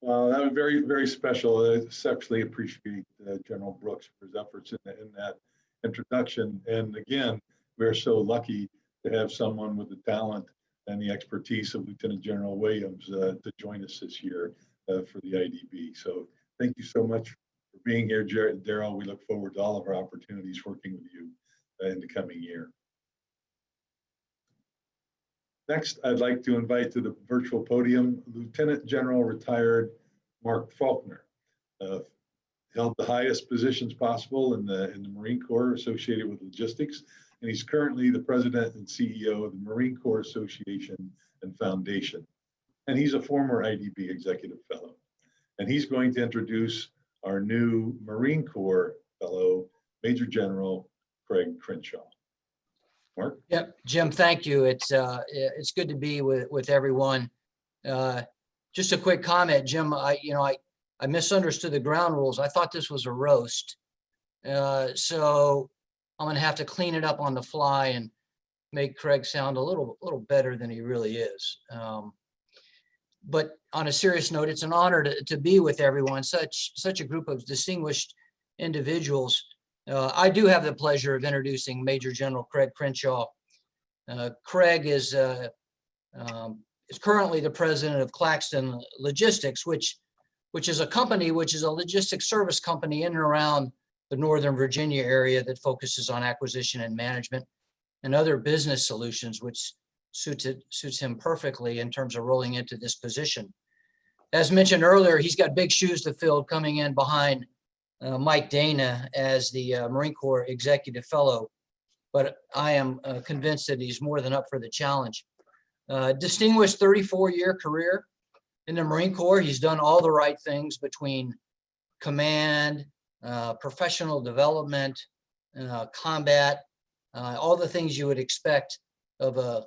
That was very, very special. I especially appreciate General Brooks for his efforts in that introduction. And again, we're so lucky to have someone with the talent and the expertise of Lieutenant General Williams to join us this year for the IDB. So thank you so much for being here, Darrell. We look forward to all of our opportunities working with you in the coming year. Next, I'd like to invite to the virtual podium Lieutenant General retired Mark Faulkner. held the highest positions possible in the Marine Corps associated with logistics. And he's currently the president and CEO of the Marine Corps Association and Foundation. And he's a former IDB executive fellow. And he's going to introduce our new Marine Corps fellow, Major General Craig Crenshaw. Mark? Yep, Jim, thank you. It's good to be with everyone. Just a quick comment, Jim. I misunderstood the ground rules. I thought this was a roast, so I'm gonna have to clean it up on the fly and make Craig sound a little better than he really is. But on a serious note, it's an honor to be with everyone. Such a group of distinguished individuals. I do have the pleasure of introducing Major General Craig Crenshaw. Craig is currently the president of Claxton Logistics, which is a company, which is a logistics service company in and around the Northern Virginia area that focuses on acquisition and management and other business solutions, which suits him perfectly in terms of rolling into this position. As mentioned earlier, he's got big shoes to fill coming in behind Mike Dana as the Marine Corps Executive Fellow, but I am convinced that he's more than up for the challenge. Distinguished 34-year career in the Marine Corps. He's done all the right things between command, professional development, combat, all the things you would expect of a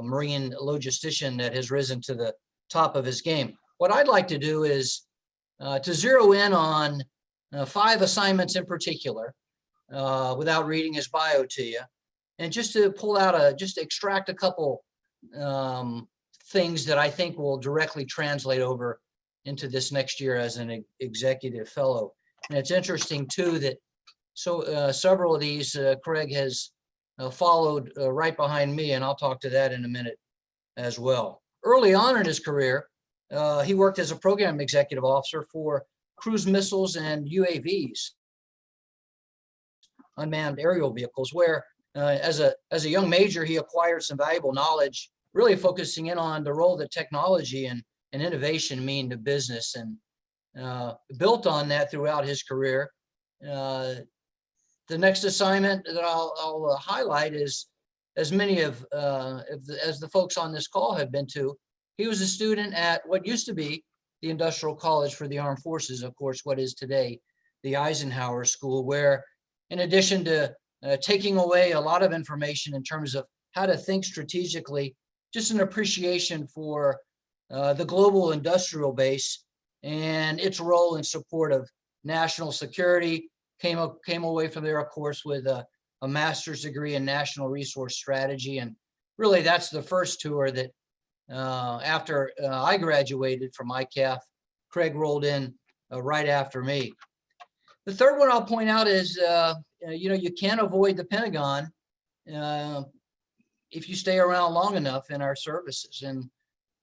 Marine logistician that has risen to the top of his game. What I'd like to do is to zero in on 5 assignments in particular, without reading his bio to you, and just to pull out just extract a couple things that I think will directly translate over into this next year as an executive fellow. And it's interesting too that several of these Craig has followed right behind me, and I'll talk to that in a minute as well. Early on in his career, he worked as a program executive officer for cruise missiles and UAVs, unmanned aerial vehicles, where as a young major, he acquired some valuable knowledge, really focusing in on the role that technology and innovation mean to business, and built on that throughout his career. The next assignment that I'll highlight is, as many as the folks on this call have been to, he was a student at what used to be the Industrial College for the Armed Forces, of course, what is today the Eisenhower School, where in addition to taking away a lot of information in terms of how to think strategically, just an appreciation for the global industrial base and its role in support of national security. Came away from there, of course, with a master's degree in national resource strategy. And really, that's the first tour that after I graduated from ICAF, Craig rolled in right after me. The third one I'll point out is, you can't avoid the Pentagon if you stay around long enough in our services. And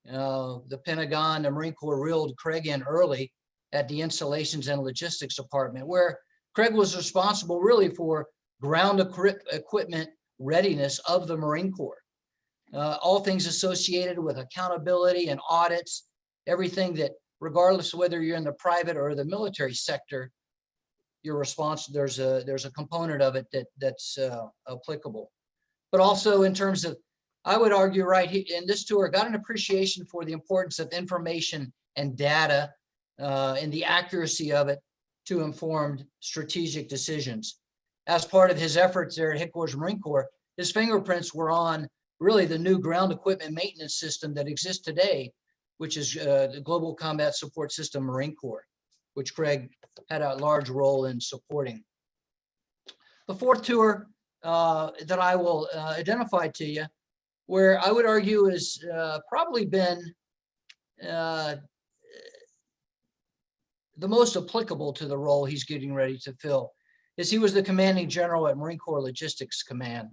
the Pentagon, the Marine Corps reeled Craig in early at the Installations and Logistics Department, where Craig was responsible really for ground equipment readiness of the Marine Corps. All things associated with accountability and audits, everything that, regardless of whether you're in the private or the military sector, your response, there's a component of it that's applicable. But also in terms of, I would argue right here in this tour, got an appreciation for the importance of information and data and the accuracy of it to informed strategic decisions. As part of his efforts there at Headquarters Marine Corps, his fingerprints were on really the new ground equipment maintenance system that exists today, which is the Global Combat Support System Marine Corps, which Craig had a large role in supporting. The fourth tour that I will identify to you, where I would argue has probably been the most applicable to the role he's getting ready to fill, is he was the commanding general at Marine Corps Logistics Command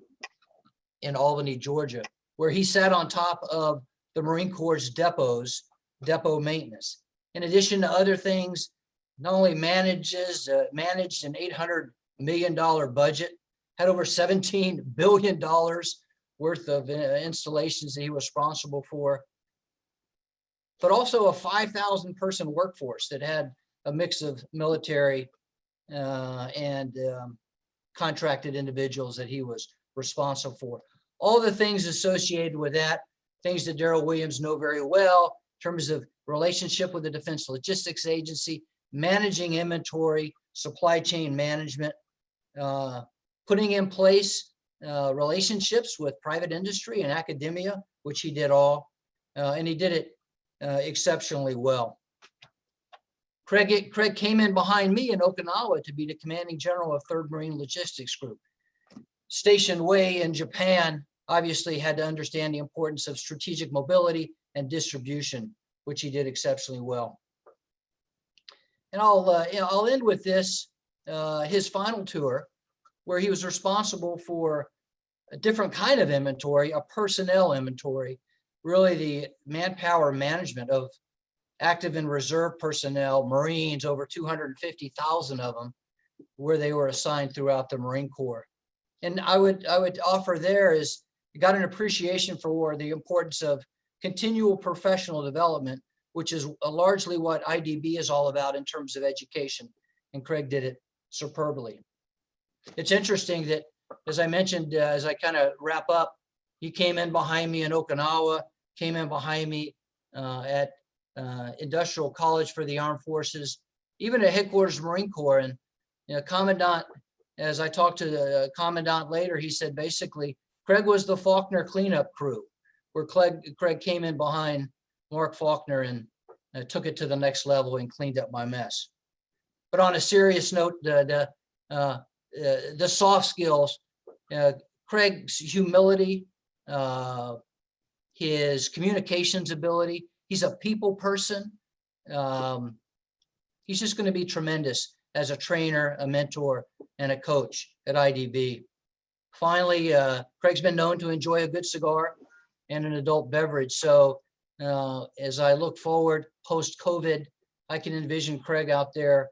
in Albany, Georgia, where he sat on top of the Marine Corps' depots, depot maintenance. In addition to other things, not only managed an $800 million budget, had over $17 billion worth of installations that he was responsible for, but also a 5,000 person workforce that had a mix of military and contracted individuals that he was responsible for. All the things associated with that, things that Darrell Williams know very well in terms of relationship with the Defense Logistics Agency, managing inventory, supply chain management, putting in place relationships with private industry and academia, which he did all, and he did it exceptionally well. Craig came in behind me in Okinawa to be the commanding general of 3rd Marine Logistics Group. Stationed way in Japan, obviously had to understand the importance of strategic mobility and distribution, which he did exceptionally well. And I'll end with this, his final tour, where he was responsible for a different kind of inventory, a personnel inventory, really the manpower management of active and reserve personnel, Marines, over 250,000 of them, where they were assigned throughout the Marine Corps. And I would offer there is, you got an appreciation for the importance of continual professional development, which is largely what IDB is all about in terms of education. And Craig did it superbly. It's interesting that, as I mentioned, as I kind of wrap up, he came in behind me in Okinawa, came in behind me at Industrial College for the Armed Forces, even at Headquarters Marine Corps. And Commandant, as I talked to the Commandant later, he said basically, Craig was the Faulkner cleanup crew, where Craig came in behind Mark Faulkner and took it to the next level and cleaned up my mess. But on a serious note, the soft skills, Craig's humility, his communications ability, he's a people person. He's just going to be tremendous as a trainer, a mentor, and a coach at IDB. Finally, Craig's been known to enjoy a good cigar and an adult beverage. So as I look forward post-COVID, I can envision Craig out there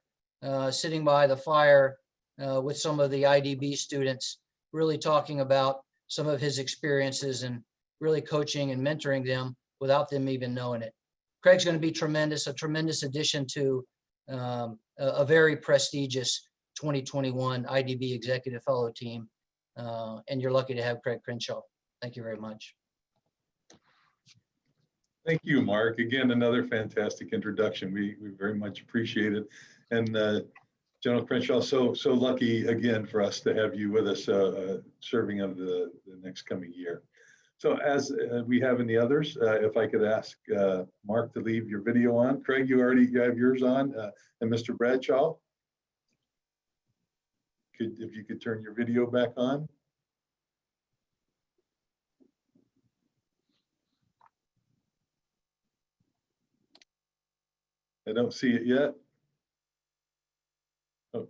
sitting by the fire with some of the IDB students, really talking about some of his experiences and really coaching and mentoring them without them even knowing it. Craig's going to be tremendous, a tremendous addition to a very prestigious 2021 IDB Executive Fellow team. And you're lucky to have Craig Crenshaw. Thank you very much. Thank you, Mark. Again, another fantastic introduction. We very much appreciate it. And General Crenshaw, so lucky again for us to have you with us serving of the next coming year. So as we have in the others, if I could ask Mark to leave your video on. Craig, you have yours on, and Mr. Bradshaw, if you could turn your video back on. I don't see it yet. Oh.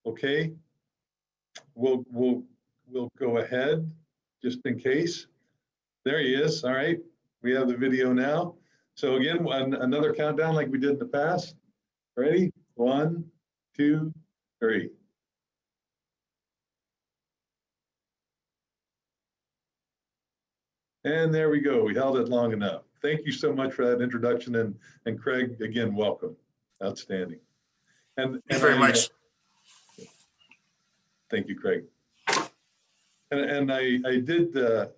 Okay. We'll go ahead just in case. There he is. All right. We have the video now. So again, another countdown like we did in the past. Ready? 1, 2, 3. And there we go. We held it long enough. Thank you so much for that introduction. And Craig, again, welcome. Outstanding. And Thank you very much. Thank you, Craig. And I did, I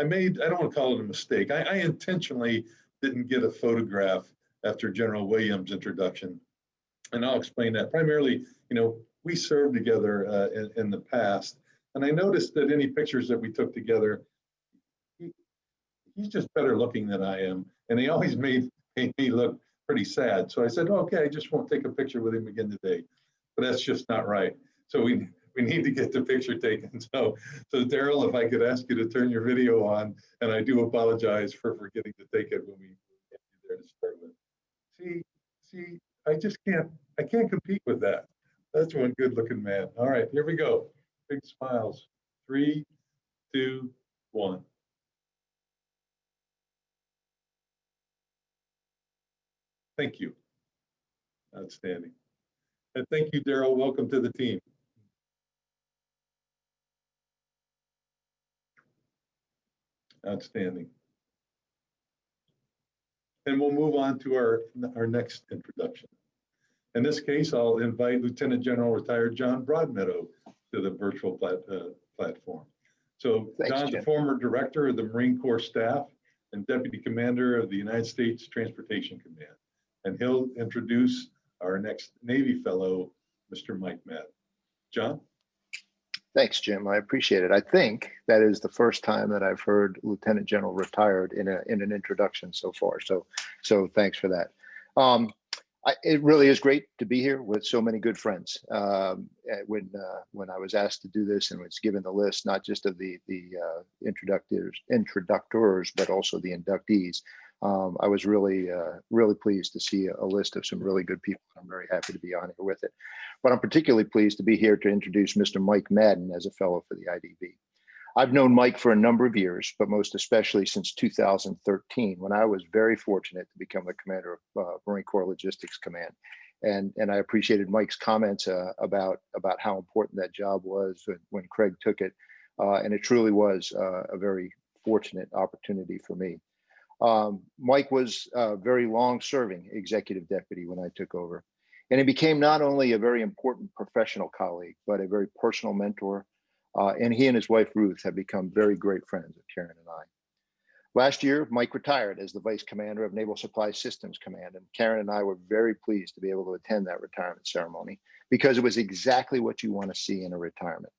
don't want to call it a mistake. I intentionally didn't get a photograph after General Williams' introduction. And I'll explain that. Primarily, we served together in the past. And I noticed that any pictures that we took together, he's just better looking than I am. And he always made me look pretty sad. So I said, okay, I just won't take a picture with him again today. But that's just not right. So we need to get the picture taken. So Daryl, if I could ask you to turn your video on, and I do apologize for forgetting to take it when we get you there to start with. See, I can't compete with that. That's one good looking man. All right, here we go. Big smiles. 3, 2, 1. Thank you. Outstanding. And thank you, Daryl. Welcome to the team. Outstanding. And we'll move on to our next introduction. In this case, I'll invite Lieutenant General retired John Broadmeadow to the virtual platform. So Thanks, John's Jim. a former director of the Marine Corps staff and deputy commander of the United States Transportation Command. And he'll introduce our next Navy fellow, Mr. Mike Madden. John? Thanks, Jim. I appreciate it. I think that is the first time that I've heard Lieutenant General retired in an introduction so far. So thanks for that. It really is great to be here with so many good friends. When I was asked to do this and was given the list, not just of the introductors, but also the inductees, I was really pleased to see a list of some really good people. I'm very happy to be on here with it. But I'm particularly pleased to be here to introduce Mr. Mike Madden as a fellow for the IDB. I've known Mike for a number of years, but most especially since 2013, when I was very fortunate to become the commander of Marine Corps Logistics Command. And I appreciated Mike's comments about how important that job was when Craig took it. And it truly was a very fortunate opportunity for me. Mike was a very long-serving executive deputy when I took over. And he became not only a very important professional colleague, but a very personal mentor. And he and his wife, Ruth, have become very great friends of Karen and I. Last year, Mike retired as the Vice Commander of Naval Supply Systems Command, and Karen and I were very pleased to be able to attend that retirement ceremony because it was exactly what you want to see in a retirement.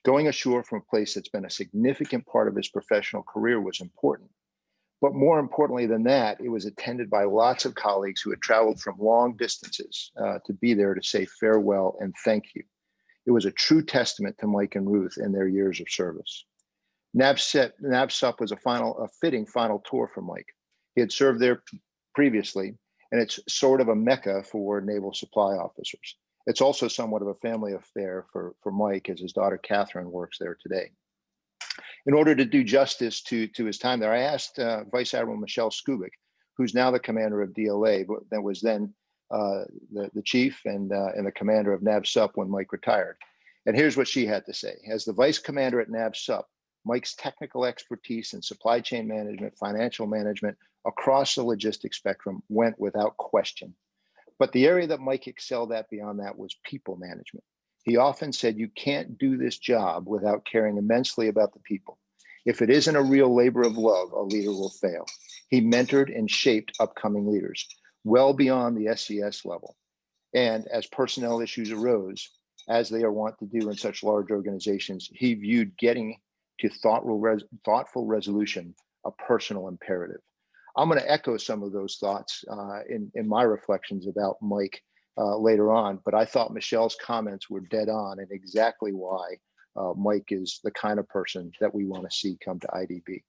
Going ashore from a place that's been a significant part of his professional career was important. But more importantly than that, it was attended by lots of colleagues who had traveled from long distances to be there to say farewell and thank you. It was a true testament to Mike and Ruth and their years of service. NAVSUP was a fitting final tour for Mike. He had served there previously, and it's sort of a mecca for naval supply officers. It's also somewhat of a family affair for Mike, as his daughter Catherine works there today. In order to do justice to his time there, I asked Vice Admiral Michelle Skubik, who's now the commander of DLA, but that was then the chief and the commander of NAVSUP when Mike retired. And here's what she had to say. As the vice commander at NAVSUP, Mike's technical expertise in supply chain management, financial management across the logistics spectrum went without question. But the area that Mike excelled at beyond that was people management. He often said, you can't do this job without caring immensely about the people. If it isn't a real labor of love, a leader will fail. He mentored and shaped upcoming leaders well beyond the SCS level. And as personnel issues arose, as they are wont to do in such large organizations, he viewed getting to thoughtful resolution a personal imperative. I'm going to echo some of those thoughts in my reflections about Mike later on, but I thought Michelle's comments were dead on and exactly why Mike is the kind of person that we want to see come to IDB.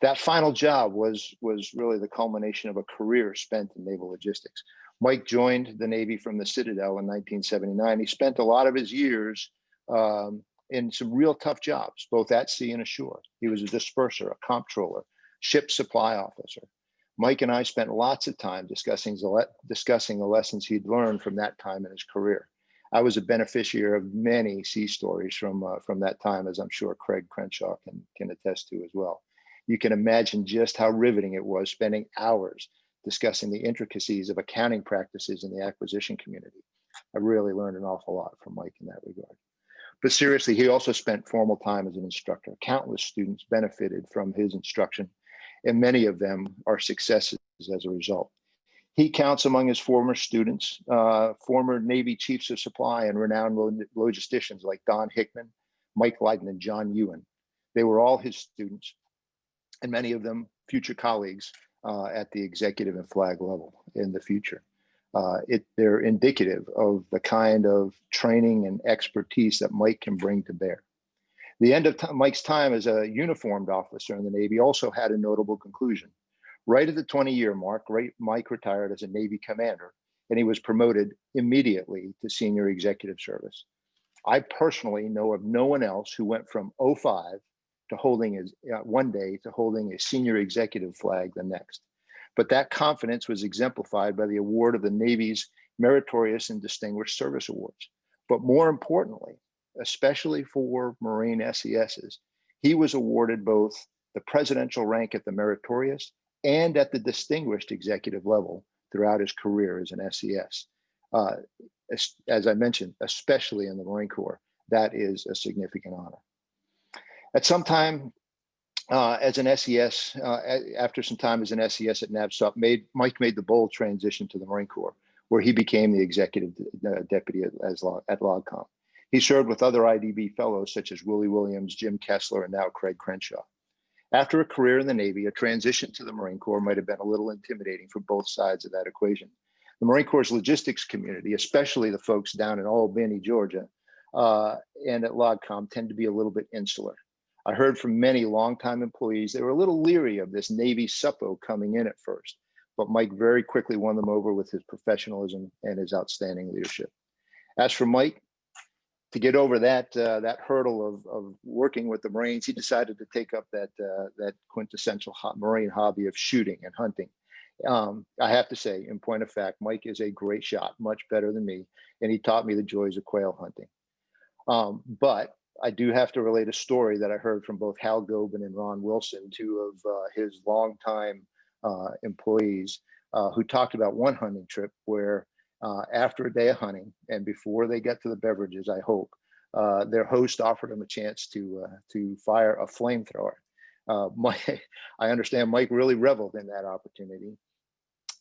That final job was really the culmination of a career spent in naval logistics. Mike joined the Navy from the Citadel in 1979. He spent a lot of his years in some real tough jobs, both at sea and ashore. He was a disperser, a comptroller, ship supply officer. Mike and I spent lots of time discussing the lessons he'd learned from that time in his career. I was a beneficiary of many sea stories from that time, as I'm sure Craig Crenshaw can attest to as well. You can imagine just how riveting it was spending hours discussing the intricacies of accounting practices in the acquisition community. I really learned an awful lot from Mike in that regard. But seriously, he also spent formal time as an instructor. Countless students benefited from his instruction, and many of them are successes as a result. He counts among his former students, former Navy chiefs of supply and renowned logisticians like Don Hickman, Mike Leiden, and John Ewan. They were all his students, and many of them future colleagues at the executive and flag level in the future. They're indicative of the kind of training and expertise that Mike can bring to bear. The end of Mike's time as a uniformed officer in the Navy also had a notable conclusion. Right at the 20-year mark, Mike retired as a Navy commander, and he was promoted immediately to senior executive service. I personally know of no one else who went from 05 to holding one day to holding a senior executive flag the next. But that confidence was exemplified by the award of the Navy's Meritorious and Distinguished Service Awards. But more importantly, especially for Marine SESs, he was awarded both the presidential rank at the Meritorious and at the distinguished executive level throughout his career as an SES. As I mentioned, especially in the Marine Corps, that is a significant honor. At some time as an SES, after some time as an SES at NAVSUP, Mike made the bold transition to the Marine Corps, where he became the executive deputy at LOGCOM. He served with other IDB fellows such as Willie Williams, Jim Kessler, and now Craig Crenshaw. After a career in the Navy, a transition to the Marine Corps might have been a little intimidating for both sides of that equation. The Marine Corps' logistics community, especially the folks down in Albany, Georgia, and at LOGCOM, tend to be a little bit insular. I heard from many longtime employees, they were a little leery of this Navy suppo coming in at first, but Mike very quickly won them over with his professionalism and his outstanding leadership. As for Mike, to get over that hurdle of working with the Marines, he decided to take up that quintessential Marine hobby of shooting and hunting. I have to say, in point of fact, Mike is a great shot, much better than me, and he taught me the joys of quail hunting. But I do have to relate a story that I heard from both Hal Gobin and Ron Wilson, two of his longtime employees, who talked about one hunting trip where after a day of hunting and before they got to the beverages, I hope, their host offered them a chance to fire a flamethrower. I understand Mike really reveled in that opportunity.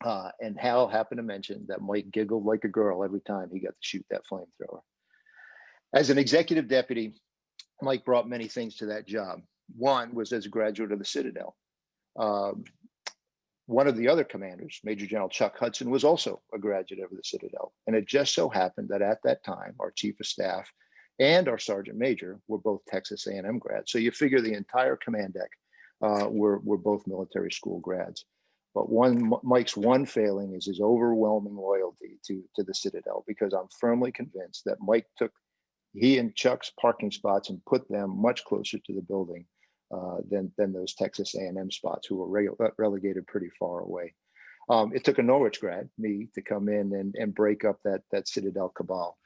And Hal happened to mention that Mike giggled like a girl every time he got to shoot that flamethrower. As an executive deputy, Mike brought many things to that job. One was as a graduate of the Citadel. One of the other commanders, Major General Chuck Hudson, was also a graduate of the Citadel. And it just so happened that at that time, our chief of staff and our sergeant major were both Texas A&M grads. So you figure the entire command deck were both military school grads. But Mike's one failing is his overwhelming loyalty to the Citadel, because I'm firmly convinced that Mike took he and Chuck's parking spots and put them much closer to the building than those Texas A&M spots, who were relegated pretty far away. It took a Norwich grad, me, to come in and break up that Citadel cabal.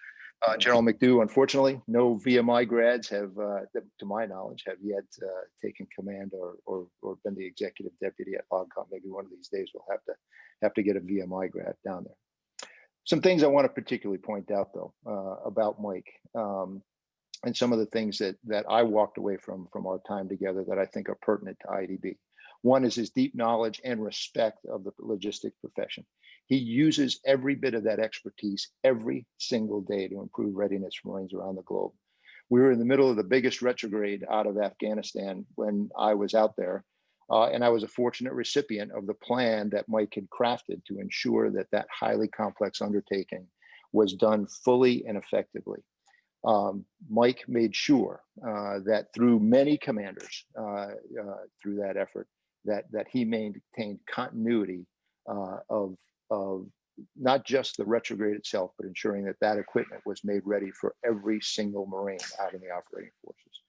General Mcdew, unfortunately, no VMI grads have, to my knowledge, have yet taken command or been the executive deputy at LOGCOM. Maybe one of these days we'll have to get a VMI grad down there. Some things I want to particularly point out, though, about Mike, and some of the things that I walked away from our time together that I think are pertinent to IDB. One is his deep knowledge and respect of the logistics profession. He uses every bit of that expertise every single day to improve readiness for Marines around the globe. We were in the middle of the biggest retrograde out of Afghanistan when I was out there. And I was a fortunate recipient of the plan that Mike had crafted to ensure that highly complex undertaking was done fully and effectively. Mike made sure that through many commanders through that effort, that he maintained continuity of not just the retrograde itself, but ensuring that equipment was made ready for every single Marine out in the operating forces.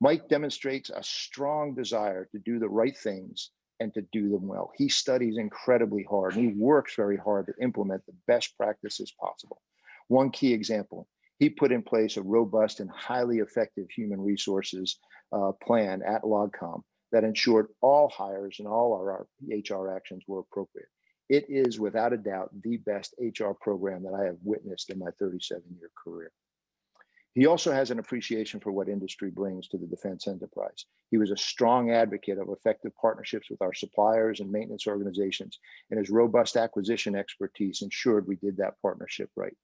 Mike demonstrates a strong desire to do the right things and to do them well. He studies incredibly hard, and he works very hard to implement the best practices possible. One key example, he put in place a robust and highly effective human resources plan at LOGCOM that ensured all hires and all our HR actions were appropriate. It is without a doubt the best HR program that I have witnessed in my 37-year career. He also has an appreciation for what industry brings to the defense enterprise. He was a strong advocate of effective partnerships with our suppliers and maintenance organizations, and his robust acquisition expertise ensured we did that partnership right.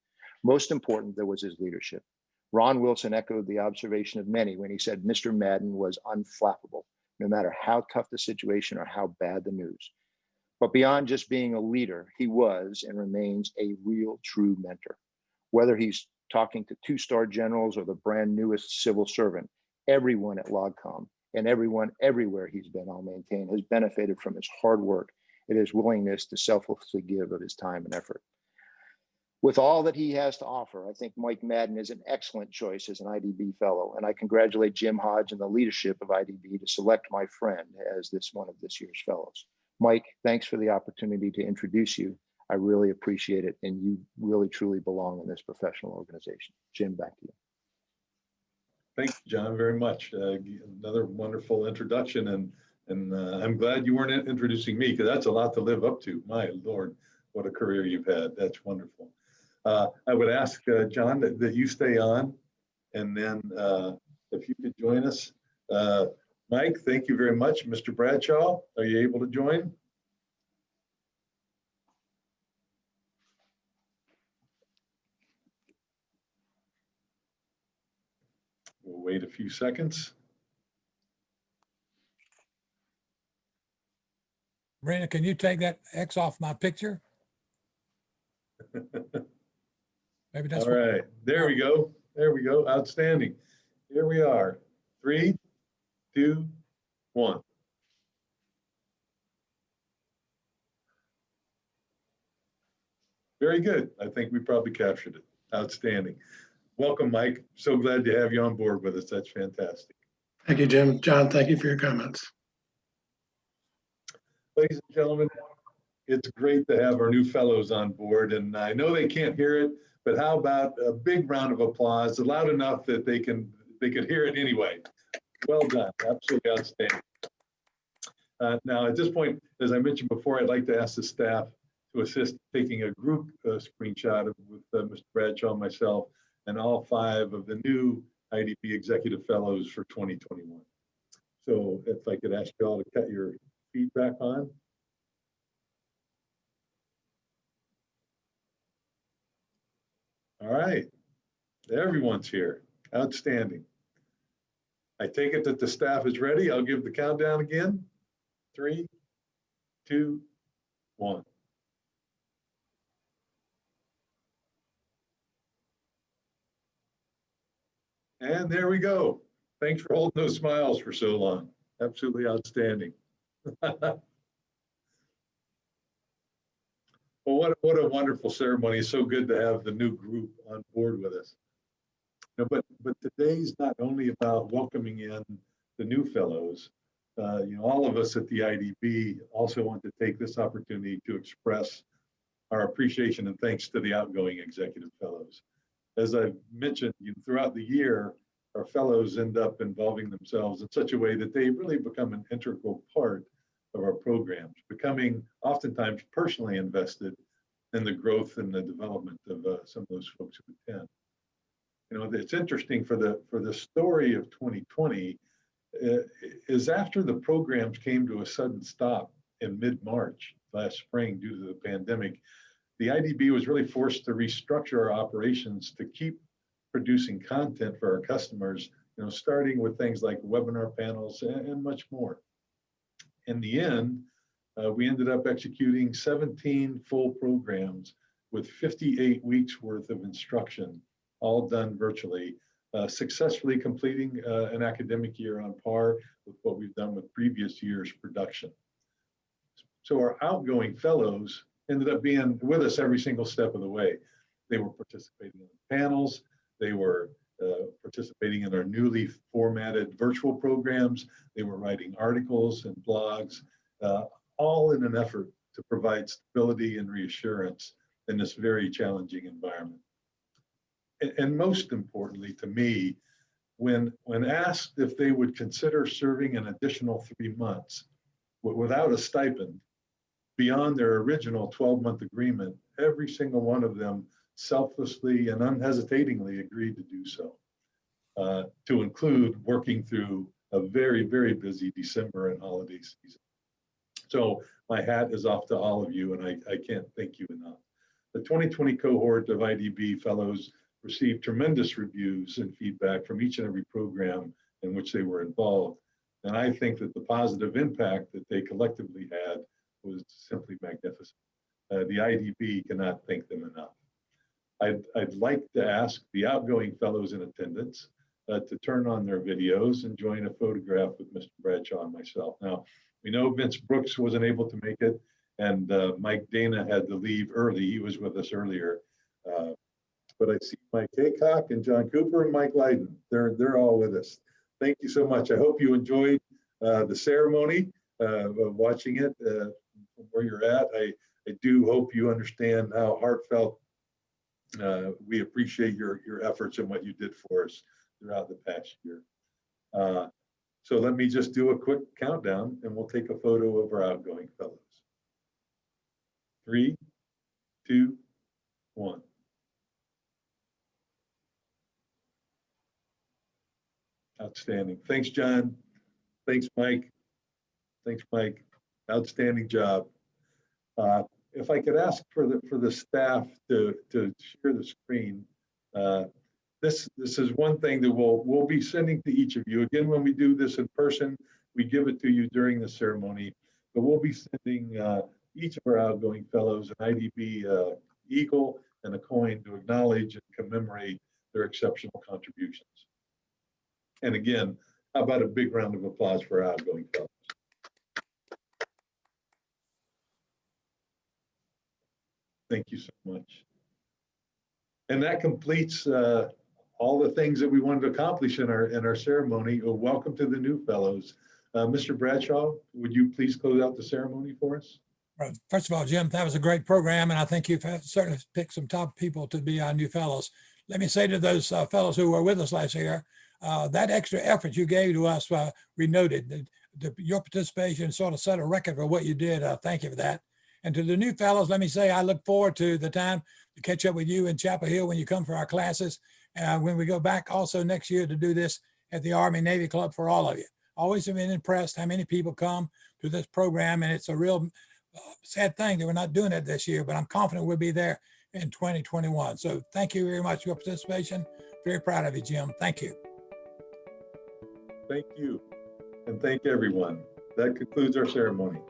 Most important, there was his leadership. Ron Wilson echoed the observation of many when he said Mr. Madden was unflappable, no matter how tough the situation or how bad the news. But beyond just being a leader, he was and remains a real true mentor. Whether he's talking to two-star generals or the brand newest civil servant, everyone at LOGCOM and everyone everywhere he's been, I'll maintain, has benefited from his hard work and his willingness to selflessly give of his time and effort. With all that he has to offer, I think Mike Madden is an excellent choice as an IDB fellow, and I congratulate Jim Hodge and the leadership of IDB to select my friend as one of this year's fellows. Mike, thanks for the opportunity to introduce you. I really appreciate it, and you really truly belong in this professional organization. Jim, back to you. Thank you, John, very much. Another wonderful introduction, and And I'm glad you weren't introducing me, because that's a lot to live up to. My Lord, what a career you've had. That's wonderful. I would ask John that you stay on, and then if you could join us. Mike, thank you very much. Mr. Bradshaw, are you able to join? We'll wait a few seconds. Marina, can you take that X off my picture? Maybe that's All right, there we go. There we go. Outstanding. Here we are. 3, 2, 1. Very good. I think we probably captured it. Outstanding. Welcome, Mike. So glad to have you on board with us. That's fantastic. Thank you, Jim. John, thank you for your comments. Ladies and gentlemen, it's great to have our new fellows on board, and I know they can't hear it, but how about a big round of applause, loud enough that they could hear it anyway. Well done, absolutely outstanding. Now, at this point, as I mentioned before, I'd like to ask the staff to assist taking a group screenshot with Mr. Bradshaw, myself, and all 5 of the new IDB Executive Fellows for 2021. So if I could ask you all to cut your feedback on. All right, everyone's here. Outstanding. I take it that the staff is ready. I'll give the countdown again. 3, 2, 1. And there we go. Thanks for holding those smiles for so long. Absolutely outstanding. Well, what a wonderful ceremony. It's so good to have the new group on board with us. You know, but today's not only about welcoming in the new fellows. You know, all of us at the IDB also want to take this opportunity to express our appreciation and thanks to the outgoing executive fellows. As I've mentioned, throughout the year, our fellows end up involving themselves in such a way that they really become an integral part of our programs, becoming oftentimes personally invested in the growth and the development of some of those folks who attend. You know, it's interesting for the story of 2020 is after the programs came to a sudden stop in mid-March last spring due to the pandemic, the IDB was really forced to restructure our operations to keep producing content for our customers, you know, starting with things like webinar panels and much more. In the end, we ended up executing 17 full programs with 58 weeks worth of instruction, all done virtually, successfully completing an academic year on par with what we've done with previous year's production. So our outgoing fellows ended up being with us every single step of the way. They were participating in the panels, they were participating in our newly formatted virtual programs, they were writing articles and blogs, all in an effort to provide stability and reassurance in this very challenging environment. And most importantly to me, when asked if they would consider serving an additional 3 months without a stipend beyond their original 12-month agreement, every single one of them selflessly and unhesitatingly agreed to do so, to include working through a very, very busy December and holiday season. So my hat is off to all of you, and I can't thank you enough. The 2020 cohort of IDB fellows received tremendous reviews and feedback from each and every program in which they were involved. And I think that the positive impact that they collectively had was simply magnificent. The IDB cannot thank them enough. I'd like to ask the outgoing fellows in attendance to turn on their videos and join a photograph with Mr. Bradshaw and myself. Now, we know Vince Brooks wasn't able to make it, and Mike Dana had to leave early. He was with us earlier. But I see Mike Haycock and John Cooper and Mike Lydon. They're all with us. Thank you so much. I hope you enjoyed the ceremony, watching it from where you're at. I do hope you understand how heartfelt we appreciate your efforts and what you did for us throughout the past year. So let me just do a quick countdown and we'll take a photo of our outgoing fellows. 3, 2, 1. Outstanding. Thanks, John. Thanks, Mike. Thanks, Mike. Outstanding job. If I could ask for the staff to share the screen. This is one thing that we'll be sending to each of you. Again, when we do this in person, we give it to you during the ceremony, but we'll be sending each of our outgoing fellows an IDB eagle and a coin to acknowledge and commemorate their exceptional contributions. And again, how about a big round of applause for our outgoing fellows? Thank you so much. And that completes all the things that we wanted to accomplish in our ceremony. Welcome to the new fellows. Mr. Bradshaw, would you please close out the ceremony for us? Well, first of all, Jim, that was a great program, and I think you've certainly picked some top people to be our new fellows. Let me say to those fellows who were with us last year, that extra effort you gave to us, we noted. Your participation sort of set a record for what you did. Thank you for that. And to the new fellows, let me say I look forward to the time to catch up with you in Chapel Hill when you come for our classes. When we go back also next year to do this at the Army Navy Club for all of you. Always have been impressed how many people come to this program, and it's a real sad thing that we're not doing it this year, but I'm confident we'll be there in 2021. So thank you very much for your participation. Very proud of you, Jim. Thank you. Thank you. And thank everyone. That concludes our ceremony.